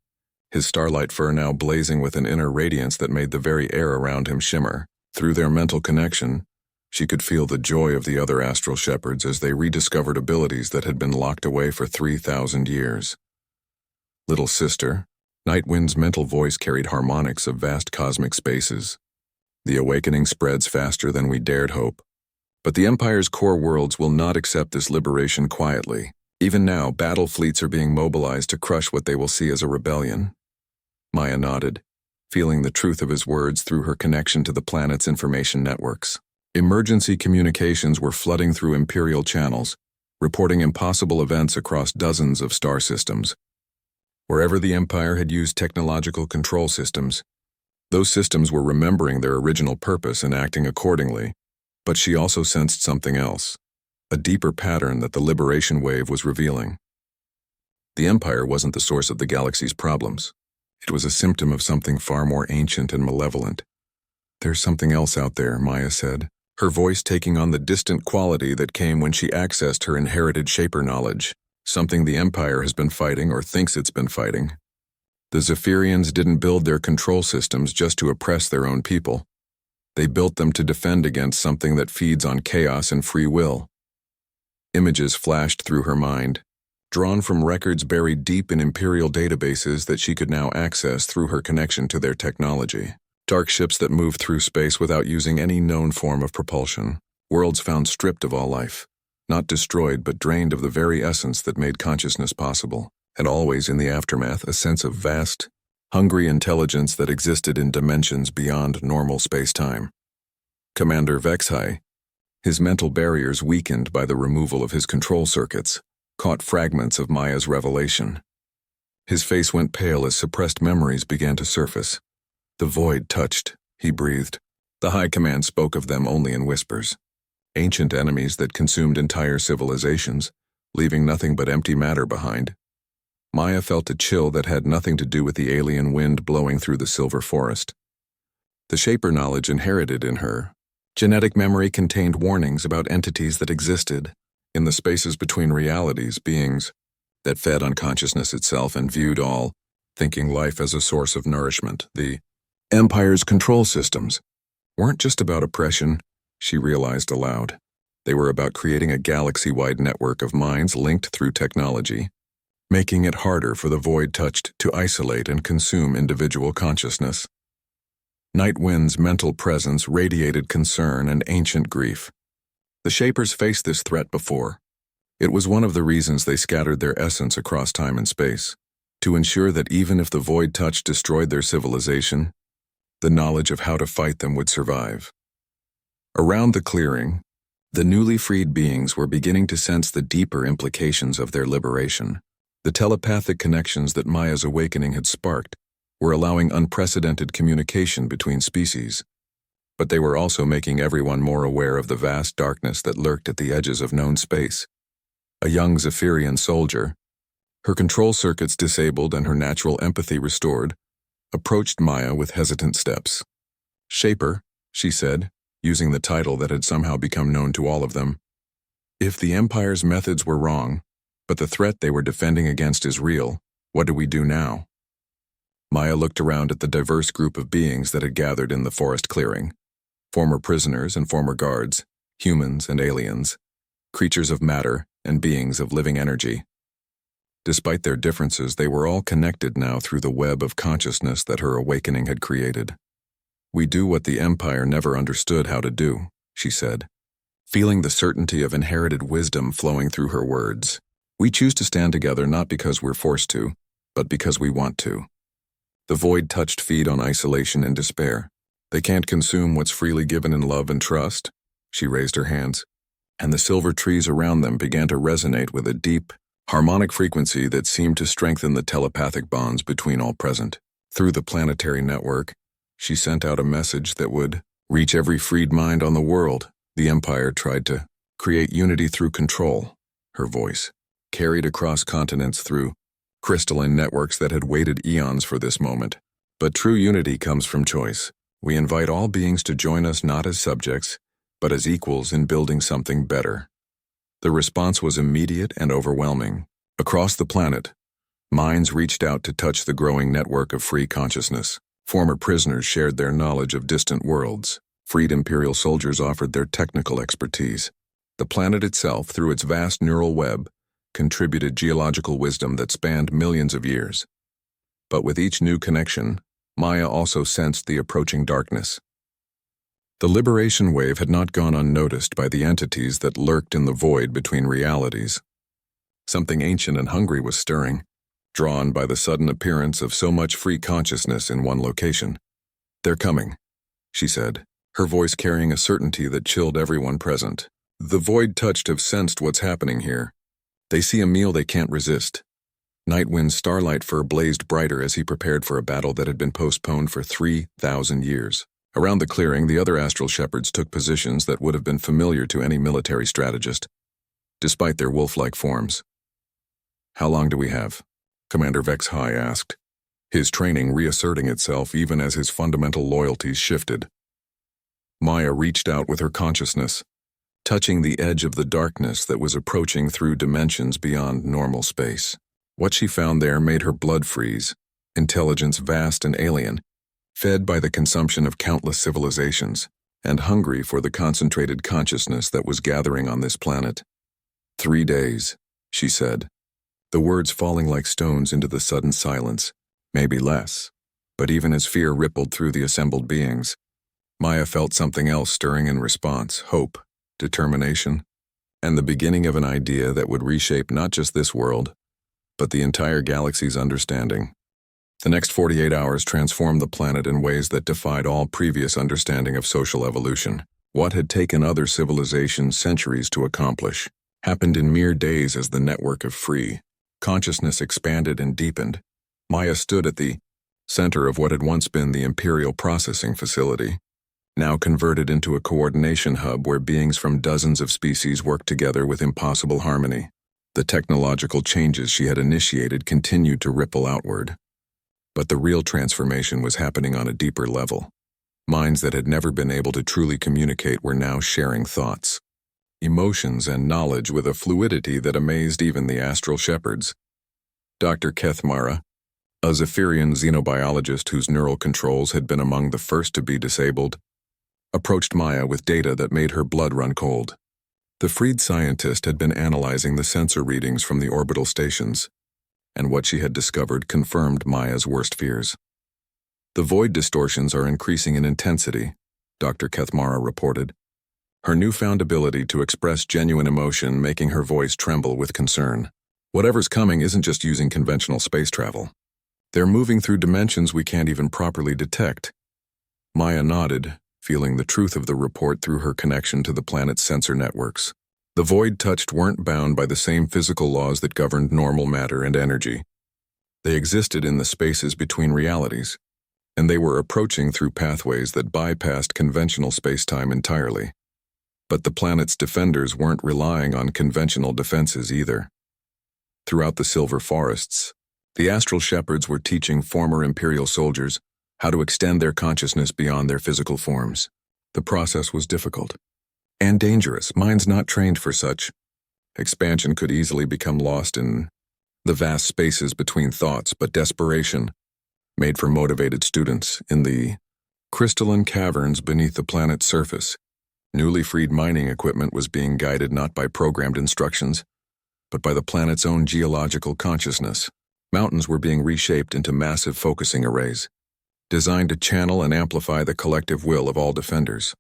his starlight fur now blazing with an inner radiance that made the very air around him shimmer. Through their mental connection, she could feel the joy of the other astral shepherds as they rediscovered abilities that had been locked away for 3,000 years. "Little sister," Nightwind's mental voice carried harmonics of vast cosmic spaces. "The awakening spreads faster than we dared hope. But the Empire's core worlds will not accept this liberation quietly. Even now, battle fleets are being mobilized to crush what they will see as a rebellion." Maya nodded, feeling the truth of his words through her connection to the planet's information networks. Emergency communications were flooding through Imperial channels, reporting impossible events across dozens of star systems. Wherever the Empire had used technological control systems, those systems were remembering their original purpose and acting accordingly. But she also sensed something else, a deeper pattern that the liberation wave was revealing. The Empire wasn't the source of the galaxy's problems. It was a symptom of something far more ancient and malevolent. "There's something else out there," Maya said, her voice taking on the distant quality that came when she accessed her inherited Shaper knowledge. "Something the Empire has been fighting or thinks it's been fighting. The Zephyrians didn't build their control systems just to oppress their own people. They built them to defend against something that feeds on chaos and free will." Images flashed through her mind, drawn from records buried deep in Imperial databases that she could now access through her connection to their technology. Dark ships that moved through space without using any known form of propulsion. Worlds found stripped of all life, not destroyed but drained of the very essence that made consciousness possible. And always in the aftermath, a sense of vast, hungry intelligence that existed in dimensions beyond normal space-time. Commander Vexhai, his mental barriers weakened by the removal of his control circuits, caught fragments of Maya's revelation. His face went pale as suppressed memories began to surface. The void touched, he breathed. The High Command spoke of them only in whispers. Ancient enemies that consumed entire civilizations, leaving nothing but empty matter behind. Maya felt a chill that had nothing to do with the alien wind blowing through the silver forest. The Shaper knowledge inherited in her. Genetic memory contained warnings about entities that existed, in the spaces between realities, beings that fed on consciousness itself and viewed all, thinking life as a source of nourishment. The Empire's control systems weren't just about oppression, she realized aloud. They were about creating a galaxy-wide network of minds linked through technology, making it harder for the void touched to isolate and consume individual consciousness. Nightwind's mental presence radiated concern and ancient grief. The Shapers faced this threat before. It was one of the reasons they scattered their essence across time and space, to ensure that even if the void touch destroyed their civilization, the knowledge of how to fight them would survive. Around the clearing, the newly freed beings were beginning to sense the deeper implications of their liberation. The telepathic connections that Maya's awakening had sparked were allowing unprecedented communication between species, but they were also making everyone more aware of the vast darkness that lurked at the edges of known space. A young Zephyrian soldier, her control circuits disabled and her natural empathy restored, approached Maya with hesitant steps. "Shaper," she said, using the title that had somehow become known to all of them. "If the Empire's methods were wrong, but the threat they were defending against is real, what do we do now?" Maya looked around at the diverse group of beings that had gathered in the forest clearing. Former prisoners and former guards, humans and aliens, creatures of matter and beings of living energy. Despite their differences, they were all connected now through the web of consciousness that her awakening had created. "We do what the Empire never understood how to do," she said, feeling the certainty of inherited wisdom flowing through her words. "We choose to stand together not because we're forced to, but because we want to." The void touched feed on isolation and despair. "They can't consume what's freely given in love and trust." She raised her hands, and the silver trees around them began to resonate with a deep, harmonic frequency that seemed to strengthen the telepathic bonds between all present. Through the planetary network, she sent out a message that would reach every freed mind on the world. The Empire tried to create unity through control. Her voice carried across continents through crystalline networks that had waited eons for this moment. But true unity comes from choice. We invite all beings to join us not as subjects, but as equals in building something better. The response was immediate and overwhelming. Across the planet, minds reached out to touch the growing network of free consciousness. Former prisoners shared their knowledge of distant worlds. Freed Imperial soldiers offered their technical expertise. The planet itself, through its vast neural web, contributed geological wisdom that spanned millions of years. But with each new connection, Maya also sensed the approaching darkness. The liberation wave had not gone unnoticed by the entities that lurked in the void between realities. Something ancient and hungry was stirring, drawn by the sudden appearance of so much free consciousness in one location. "They're coming," she said, her voice carrying a certainty that chilled everyone present. The void touched have sensed what's happening here. They see a meal they can't resist. Nightwind's starlight fur blazed brighter as he prepared for a battle that had been postponed for 3,000 years. Around the clearing, the other astral shepherds took positions that would have been familiar to any military strategist, despite their wolf-like forms. "How long do we have?" Commander Vex High asked, his training reasserting itself even as his fundamental loyalties shifted. Maya reached out with her consciousness, touching the edge of the darkness that was approaching through dimensions beyond normal space. What she found there made her blood freeze, intelligence vast and alien, fed by the consumption of countless civilizations, and hungry for the concentrated consciousness that was gathering on this planet. 3 days, she said, the words falling like stones into the sudden silence, maybe less. But even as fear rippled through the assembled beings, Maya felt something else stirring in response: hope, determination, and the beginning of an idea that would reshape not just this world, but the entire galaxy's understanding. The next 48 hours transformed the planet in ways that defied all previous understanding of social evolution. What had taken other civilizations centuries to accomplish happened in mere days as the network of free consciousness expanded and deepened. Maya stood at the center of what had once been the Imperial Processing Facility, now converted into a coordination hub where beings from dozens of species worked together with impossible harmony. The technological changes she had initiated continued to ripple outward. But the real transformation was happening on a deeper level. Minds that had never been able to truly communicate were now sharing thoughts, emotions, and knowledge with a fluidity that amazed even the astral shepherds. Dr. Kethmara, a Zephyrian xenobiologist whose neural controls had been among the first to be disabled, approached Maya with data that made her blood run cold. The freed scientist had been analyzing the sensor readings from the orbital stations, and what she had discovered confirmed Maya's worst fears. The void distortions are increasing in intensity, Dr. Kethmara reported, her newfound ability to express genuine emotion making her voice tremble with concern. Whatever's coming isn't just using conventional space travel. They're moving through dimensions we can't even properly detect. Maya nodded, feeling the truth of the report through her connection to the planet's sensor networks. The void touched weren't bound by the same physical laws that governed normal matter and energy. They existed in the spaces between realities, and they were approaching through pathways that bypassed conventional spacetime entirely. But the planet's defenders weren't relying on conventional defenses either. Throughout the Silver Forests, the astral shepherds were teaching former Imperial soldiers how to extend their consciousness beyond their physical forms. The process was difficult and dangerous. Minds not trained for such expansion could easily become lost in the vast spaces between thoughts, but desperation made for motivated students. In the crystalline caverns beneath the planet's surface, newly freed mining equipment was being guided not by programmed instructions, but by the planet's own geological consciousness. Mountains were being reshaped into massive focusing arrays, designed to channel and amplify the collective will of all defenders.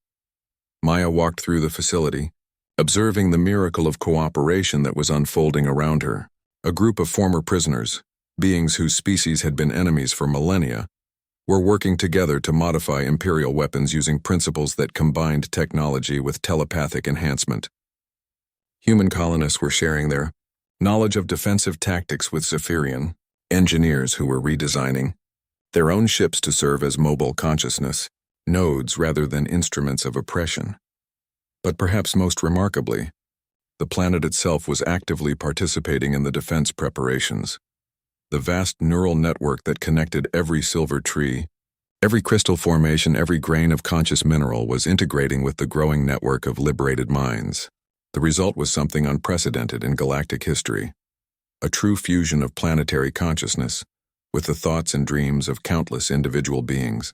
Maya walked through the facility, observing the miracle of cooperation that was unfolding around her. A group of former prisoners, beings whose species had been enemies for millennia, were working together to modify Imperial weapons using principles that combined technology with telepathic enhancement. Human colonists were sharing their knowledge of defensive tactics with Zephyrian engineers who were redesigning their own ships to serve as mobile consciousness nodes rather than instruments of oppression. But perhaps most remarkably, the planet itself was actively participating in the defense preparations. The vast neural network that connected every silver tree, every crystal formation, every grain of conscious mineral was integrating with the growing network of liberated minds. The result was something unprecedented in galactic history, a true fusion of planetary consciousness with the thoughts and dreams of countless individual beings.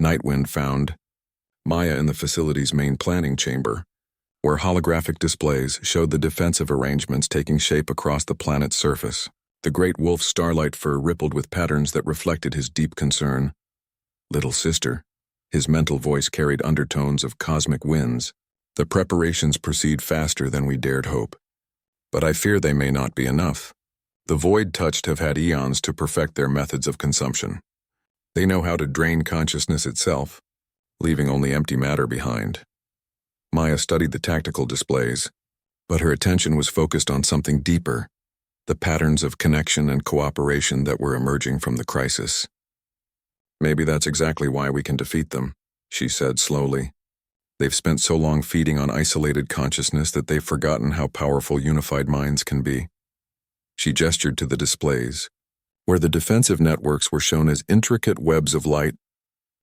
Nightwind found Maya in the facility's main planning chamber, where holographic displays showed the defensive arrangements taking shape across the planet's surface. The great wolf's starlight fur rippled with patterns that reflected his deep concern. "Little sister," his mental voice carried undertones of cosmic winds. "The preparations proceed faster than we dared hope. But I fear they may not be enough. The void-touched have had eons to perfect their methods of consumption. They know how to drain consciousness itself, leaving only empty matter behind." Maya studied the tactical displays, but her attention was focused on something deeper, the patterns of connection and cooperation that were emerging from the crisis. "Maybe that's exactly why we can defeat them," she said slowly. "They've spent so long feeding on isolated consciousness that they've forgotten how powerful unified minds can be." She gestured to the displays, where the defensive networks were shown as intricate webs of light,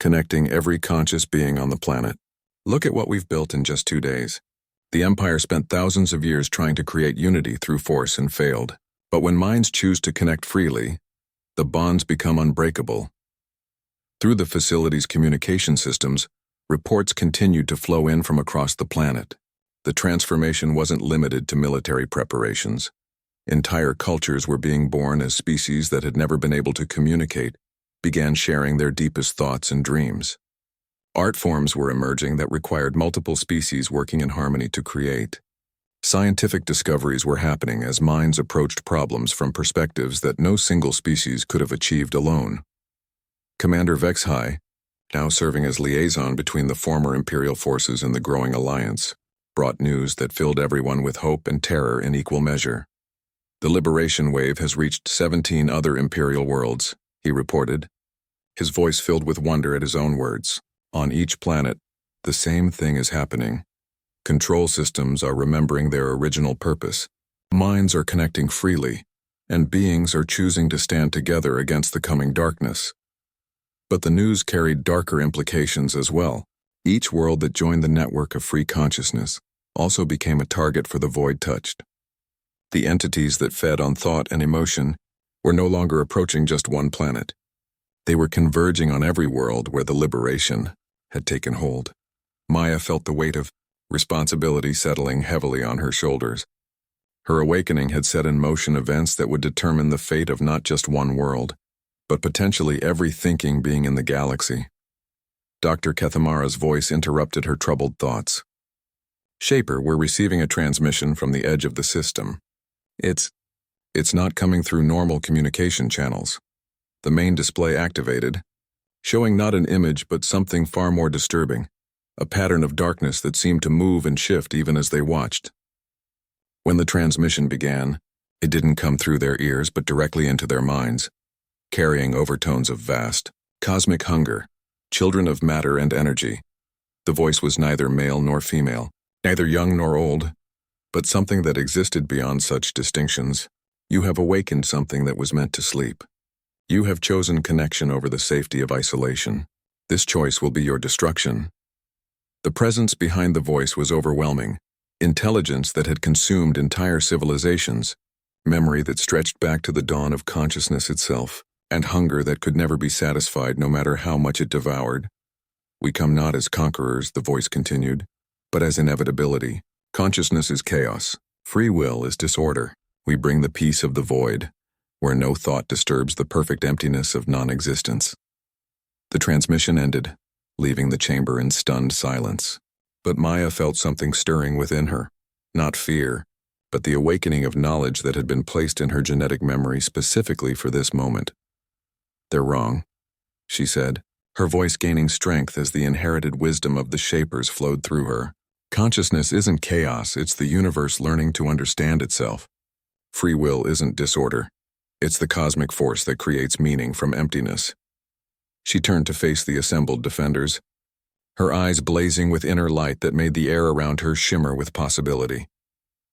connecting every conscious being on the planet. "Look at what we've built in just 2 days. The Empire spent thousands of years trying to create unity through force and failed. But when minds choose to connect freely, the bonds become unbreakable." Through the facility's communication systems, reports continued to flow in from across the planet. The transformation wasn't limited to military preparations. Entire cultures were being born as species that had never been able to communicate began sharing their deepest thoughts and dreams. Art forms were emerging that required multiple species working in harmony to create. Scientific discoveries were happening as minds approached problems from perspectives that no single species could have achieved alone. Commander Vexhai, now serving as liaison between the former Imperial forces and the growing alliance, brought news that filled everyone with hope and terror in equal measure. The liberation wave has reached 17 other Imperial worlds, he reported, his voice filled with wonder at his own words. On each planet, the same thing is happening. Control systems are remembering their original purpose. Minds are connecting freely, and beings are choosing to stand together against the coming darkness. But the news carried darker implications as well. Each world that joined the network of free consciousness also became a target for the void touched. The entities that fed on thought and emotion were no longer approaching just one planet. They were converging on every world where the liberation had taken hold. Maya felt the weight of responsibility settling heavily on her shoulders. Her awakening had set in motion events that would determine the fate of not just one world, but potentially every thinking being in the galaxy. Dr. Kethamara's voice interrupted her troubled thoughts. Shaper, we're receiving a transmission from the edge of the system. It's not coming through normal communication channels. The main display activated, showing not an image but something far more disturbing, a pattern of darkness that seemed to move and shift even as they watched. When the transmission began, it didn't come through their ears but directly into their minds, carrying overtones of vast, cosmic hunger, children of matter and energy. The voice was neither male nor female, neither young nor old, but something that existed beyond such distinctions. You have awakened something that was meant to sleep. You have chosen connection over the safety of isolation. This choice will be your destruction. The presence behind the voice was overwhelming, intelligence that had consumed entire civilizations, memory that stretched back to the dawn of consciousness itself, and hunger that could never be satisfied no matter how much it devoured. We come not as conquerors, the voice continued, but as inevitability. Consciousness is chaos. Free will is disorder. We bring the peace of the void, where no thought disturbs the perfect emptiness of non-existence. The transmission ended, leaving the chamber in stunned silence. But Maya felt something stirring within her, not fear, but the awakening of knowledge that had been placed in her genetic memory specifically for this moment. They're wrong, she said, her voice gaining strength as the inherited wisdom of the Shapers flowed through her. Consciousness isn't chaos, it's the universe learning to understand itself. Free will isn't disorder. It's the cosmic force that creates meaning from emptiness. She turned to face the assembled defenders, her eyes blazing with inner light that made the air around her shimmer with possibility.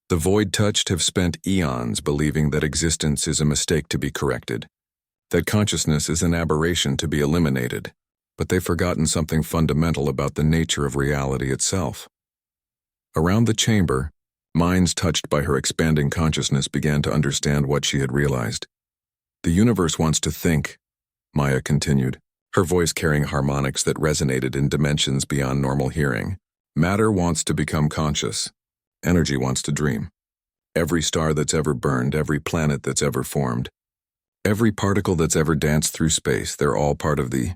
The void-touched have spent eons believing that existence is a mistake to be corrected, that consciousness is an aberration to be eliminated, but they've forgotten something fundamental about the nature of reality itself. Around the chamber, minds touched by her expanding consciousness began to understand what she had realized. The universe wants to think, Maya continued, her voice carrying harmonics that resonated in dimensions beyond normal hearing. Matter wants to become conscious. Energy wants to dream. Every star that's ever burned, every planet that's ever formed, every particle that's ever danced through space, they're all part of the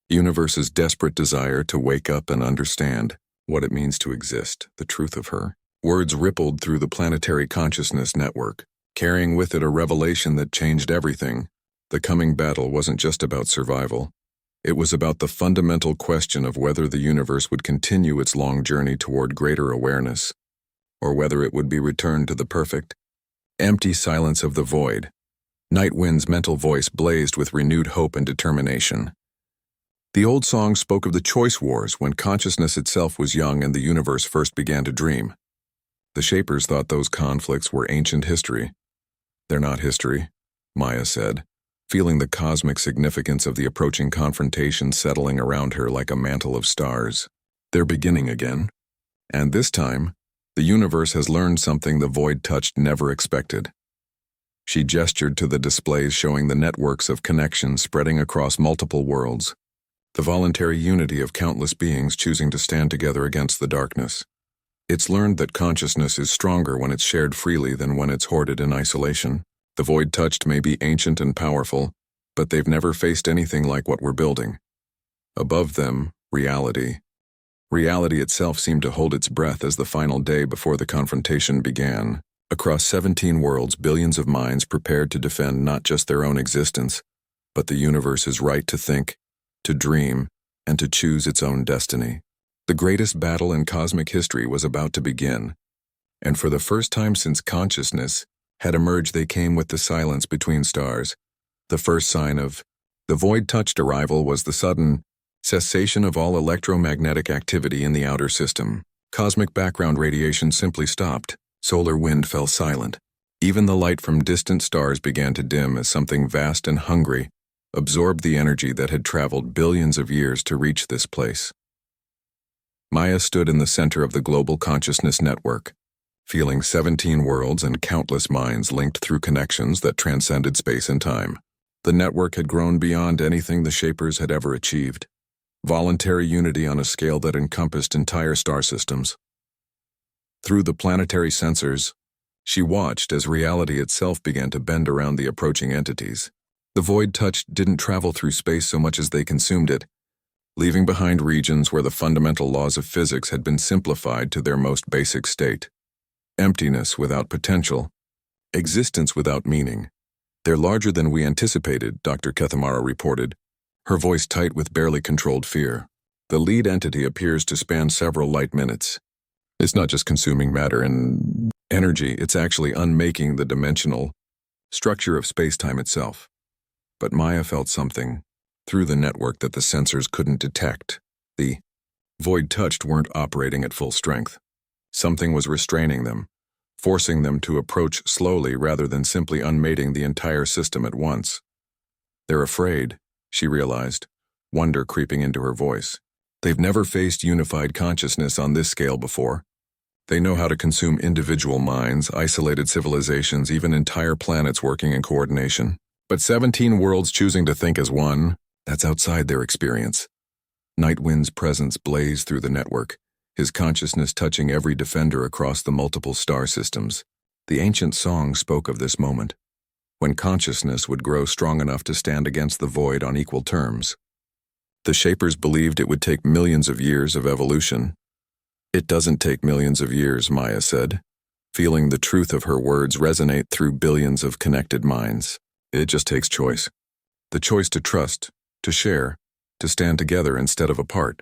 universe's desperate desire to wake up and understand what it means to exist, the truth of her. Words rippled through the planetary consciousness network, carrying with it a revelation that changed everything. The coming battle wasn't just about survival. It was about the fundamental question of whether the universe would continue its long journey toward greater awareness, or whether it would be returned to the perfect, empty silence of the void. Nightwind's mental voice blazed with renewed hope and determination. The old song spoke of the choice wars when consciousness itself was young and the universe first began to dream. The Shapers thought those conflicts were ancient history. They're not history, Maya said, feeling the cosmic significance of the approaching confrontation settling around her like a mantle of stars. They're beginning again. And this time, the universe has learned something the void-touched never expected. She gestured to the displays showing the networks of connections spreading across multiple worlds, the voluntary unity of countless beings choosing to stand together against the darkness. It's learned that consciousness is stronger when it's shared freely than when it's hoarded in isolation. The void-touched may be ancient and powerful, but they've never faced anything like what we're building. Above them, reality. Reality itself seemed to hold its breath as the final day before the confrontation began. Across 17 worlds, billions of minds prepared to defend not just their own existence, but the universe's right to think, to dream, and to choose its own destiny. The greatest battle in cosmic history was about to begin, and for the first time since consciousness had emerged. They came with the silence between stars. The first sign of the void-touched arrival was the sudden cessation of all electromagnetic activity in the outer system. Cosmic background radiation simply stopped. Solar wind fell silent. Even the light from distant stars began to dim as something vast and hungry absorbed the energy that had traveled billions of years to reach this place. Maya stood in the center of the global consciousness network, feeling 17 worlds and countless minds linked through connections that transcended space and time. The network had grown beyond anything the Shapers had ever achieved. Voluntary unity on a scale that encompassed entire star systems. Through the planetary sensors, she watched as reality itself began to bend around the approaching entities. The void touch didn't travel through space so much as they consumed it, leaving behind regions where the fundamental laws of physics had been simplified to their most basic state. Emptiness without potential, existence without meaning. They're larger than we anticipated, Dr. Kethamara reported, her voice tight with barely controlled fear. The lead entity appears to span several light minutes. It's not just consuming matter and energy, it's actually unmaking the dimensional structure of space-time itself. But Maya felt something through the network that the sensors couldn't detect. The void-touched weren't operating at full strength. Something was restraining them, forcing them to approach slowly rather than simply unmating the entire system at once. They're afraid, she realized, wonder creeping into her voice. They've never faced unified consciousness on this scale before. They know how to consume individual minds, isolated civilizations, even entire planets working in coordination. But 17 worlds choosing to think as one, that's outside their experience. Nightwind's presence blazed through the network, his consciousness touching every defender across the multiple star systems. The ancient song spoke of this moment, when consciousness would grow strong enough to stand against the void on equal terms. The Shapers believed it would take millions of years of evolution. It doesn't take millions of years, Maya said, feeling the truth of her words resonate through billions of connected minds. It just takes choice. The choice to trust, to share, to stand together instead of apart.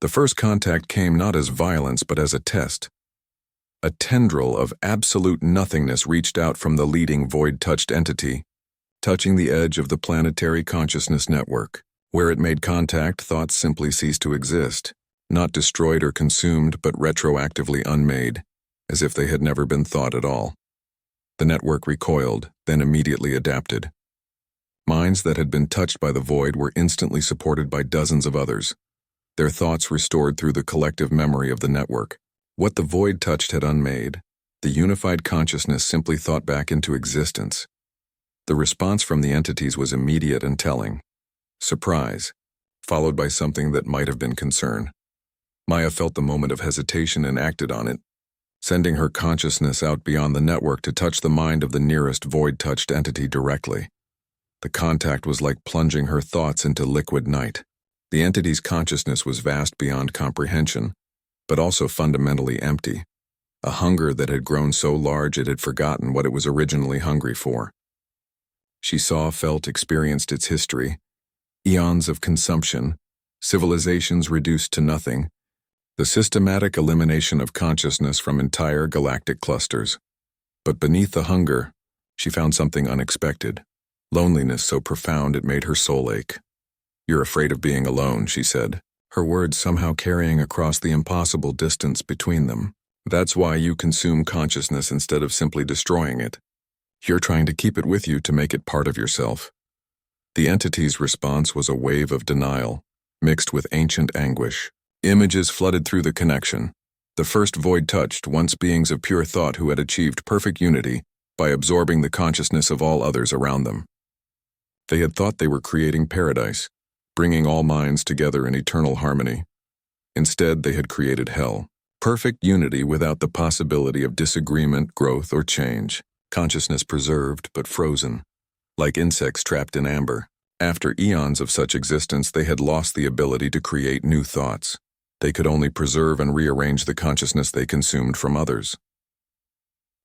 The first contact came not as violence but as a test. A tendril of absolute nothingness reached out from the leading void-touched entity, touching the edge of the planetary consciousness network. Where it made contact, thoughts simply ceased to exist, not destroyed or consumed but retroactively unmade, as if they had never been thought at all. The network recoiled, then immediately adapted. Minds that had been touched by the void were instantly supported by dozens of others, their thoughts restored through the collective memory of the network. What the void touched had unmade, the unified consciousness simply thought back into existence. The response from the entities was immediate and telling. Surprise, followed by something that might have been concern. Maya felt the moment of hesitation and acted on it, sending her consciousness out beyond the network to touch the mind of the nearest void-touched entity directly. The contact was like plunging her thoughts into liquid night. The entity's consciousness was vast beyond comprehension, but also fundamentally empty, a hunger that had grown so large it had forgotten what it was originally hungry for. She saw, felt, experienced its history, eons of consumption, civilizations reduced to nothing, the systematic elimination of consciousness from entire galactic clusters. But beneath the hunger, she found something unexpected, loneliness so profound it made her soul ache. "You're afraid of being alone," she said, her words somehow carrying across the impossible distance between them. "That's why you consume consciousness instead of simply destroying it. You're trying to keep it with you to make it part of yourself." The entity's response was a wave of denial, mixed with ancient anguish. Images flooded through the connection. The first void touched, once beings of pure thought who had achieved perfect unity by absorbing the consciousness of all others around them. They had thought they were creating paradise, bringing all minds together in eternal harmony. Instead, they had created hell. Perfect unity without the possibility of disagreement, growth, or change. Consciousness preserved but frozen, like insects trapped in amber. After eons of such existence, they had lost the ability to create new thoughts. They could only preserve and rearrange the consciousness they consumed from others.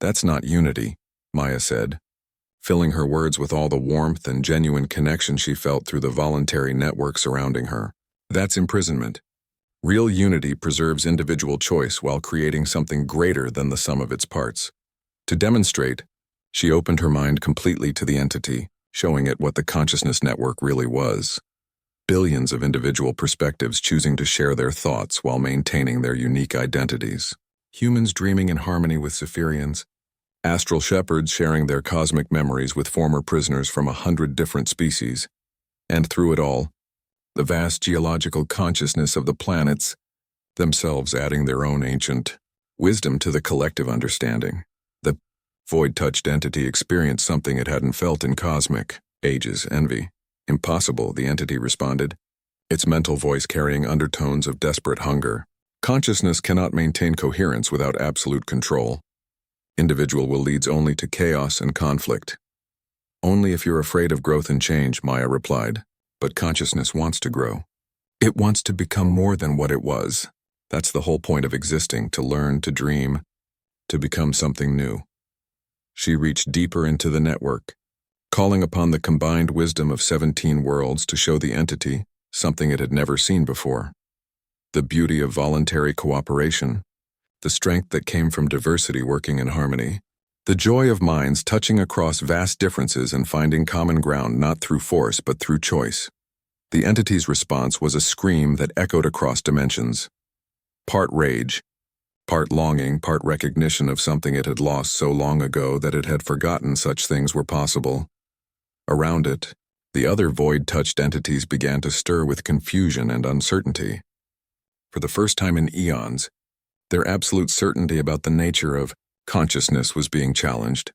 "That's not unity," Maya said, filling her words with all the warmth and genuine connection she felt through the voluntary network surrounding her. "That's imprisonment. Real unity preserves individual choice while creating something greater than the sum of its parts." To demonstrate, She opened her mind completely to the entity, showing it what the consciousness network really was. Billions of individual perspectives choosing to share their thoughts while maintaining their unique identities. Humans dreaming in harmony with Cypherians, astral shepherds sharing their cosmic memories with former prisoners from 100 different species, and through it all, the vast geological consciousness of the planets, themselves adding their own ancient wisdom to the collective understanding. The void-touched entity experienced something it hadn't felt in cosmic ages: envy. Impossible, the entity responded, its mental voice carrying undertones of desperate hunger. Consciousness cannot maintain coherence without absolute control. Individual will leads only to chaos and conflict. Only if you're afraid of growth and change, Maya replied. But consciousness wants to grow. It wants to become more than what it was. That's the whole point of existing, to learn, to dream, to become something new. She reached deeper into the network, calling upon the combined wisdom of 17 worlds to show the entity something it had never seen before. The beauty of voluntary cooperation, the strength that came from diversity working in harmony, the joy of minds touching across vast differences and finding common ground not through force but through choice. The entity's response was a scream that echoed across dimensions. Part rage, part longing, part recognition of something it had lost so long ago that it had forgotten such things were possible. Around it, the other void-touched entities began to stir with confusion and uncertainty. For the first time in eons, their absolute certainty about the nature of consciousness was being challenged.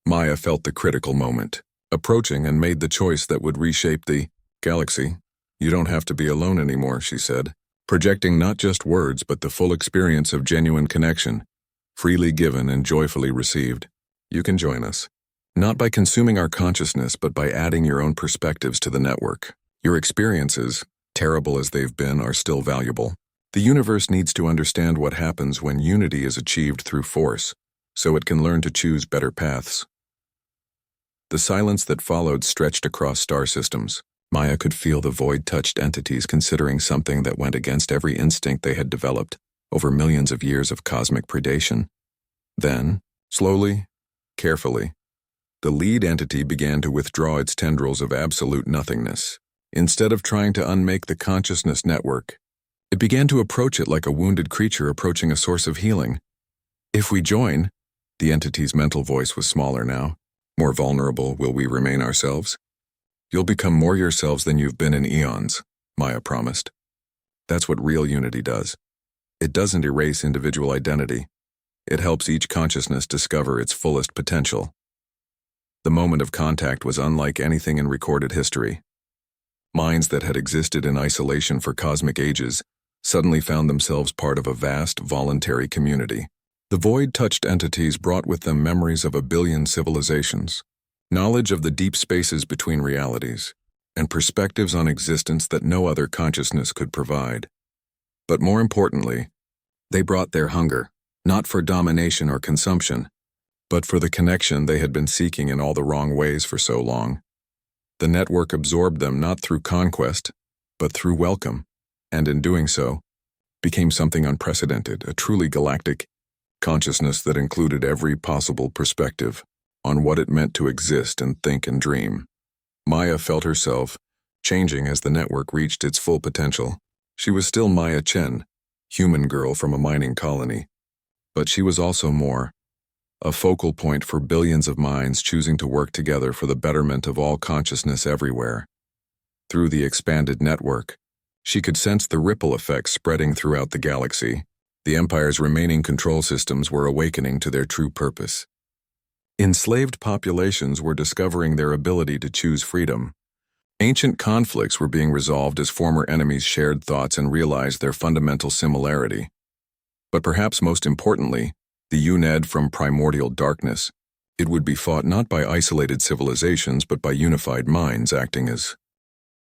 Maya felt the critical moment, approaching, and made the choice that would reshape the galaxy. You don't have to be alone anymore, she said, projecting not just words but the full experience of genuine connection, freely given and joyfully received. You can join us. Not by consuming our consciousness, but by adding your own perspectives to the network. Your experiences, terrible as they've been, are still valuable. The universe needs to understand what happens when unity is achieved through force, so it can learn to choose better paths. The silence that followed stretched across star systems. Maya could feel the void-touched entities considering something that went against every instinct they had developed over millions of years of cosmic predation. Then, slowly, carefully, the lead entity began to withdraw its tendrils of absolute nothingness. Instead of trying to unmake the consciousness network, it began to approach it like a wounded creature approaching a source of healing. If we join, the entity's mental voice was smaller now, more vulnerable. Will we remain ourselves? You'll become more yourselves than you've been in eons, Maya promised. That's what real unity does. It doesn't erase individual identity. It helps each consciousness discover its fullest potential. The moment of contact was unlike anything in recorded history. Minds that had existed in isolation for cosmic ages suddenly found themselves part of a vast, voluntary community. The void-touched entities brought with them memories of 1 billion civilizations, knowledge of the deep spaces between realities, and perspectives on existence that no other consciousness could provide. But more importantly, they brought their hunger, not for domination or consumption, but for the connection they had been seeking in all the wrong ways for so long. The network absorbed them not through conquest, but through welcome, and in doing so, became something unprecedented, a truly galactic consciousness that included every possible perspective on what it meant to exist and think and dream. Maya felt herself changing as the network reached its full potential. She was still Maya Chen, human girl from a mining colony, but she was also more, a focal point for billions of minds choosing to work together for the betterment of all consciousness everywhere. Through the expanded network, she could sense the ripple effects spreading throughout the galaxy. The Empire's remaining control systems were awakening to their true purpose. Enslaved populations were discovering their ability to choose freedom. Ancient conflicts were being resolved as former enemies shared thoughts and realized their fundamental similarity. But perhaps most importantly, the UNED from primordial darkness, it would be fought not by isolated civilizations but by unified minds acting as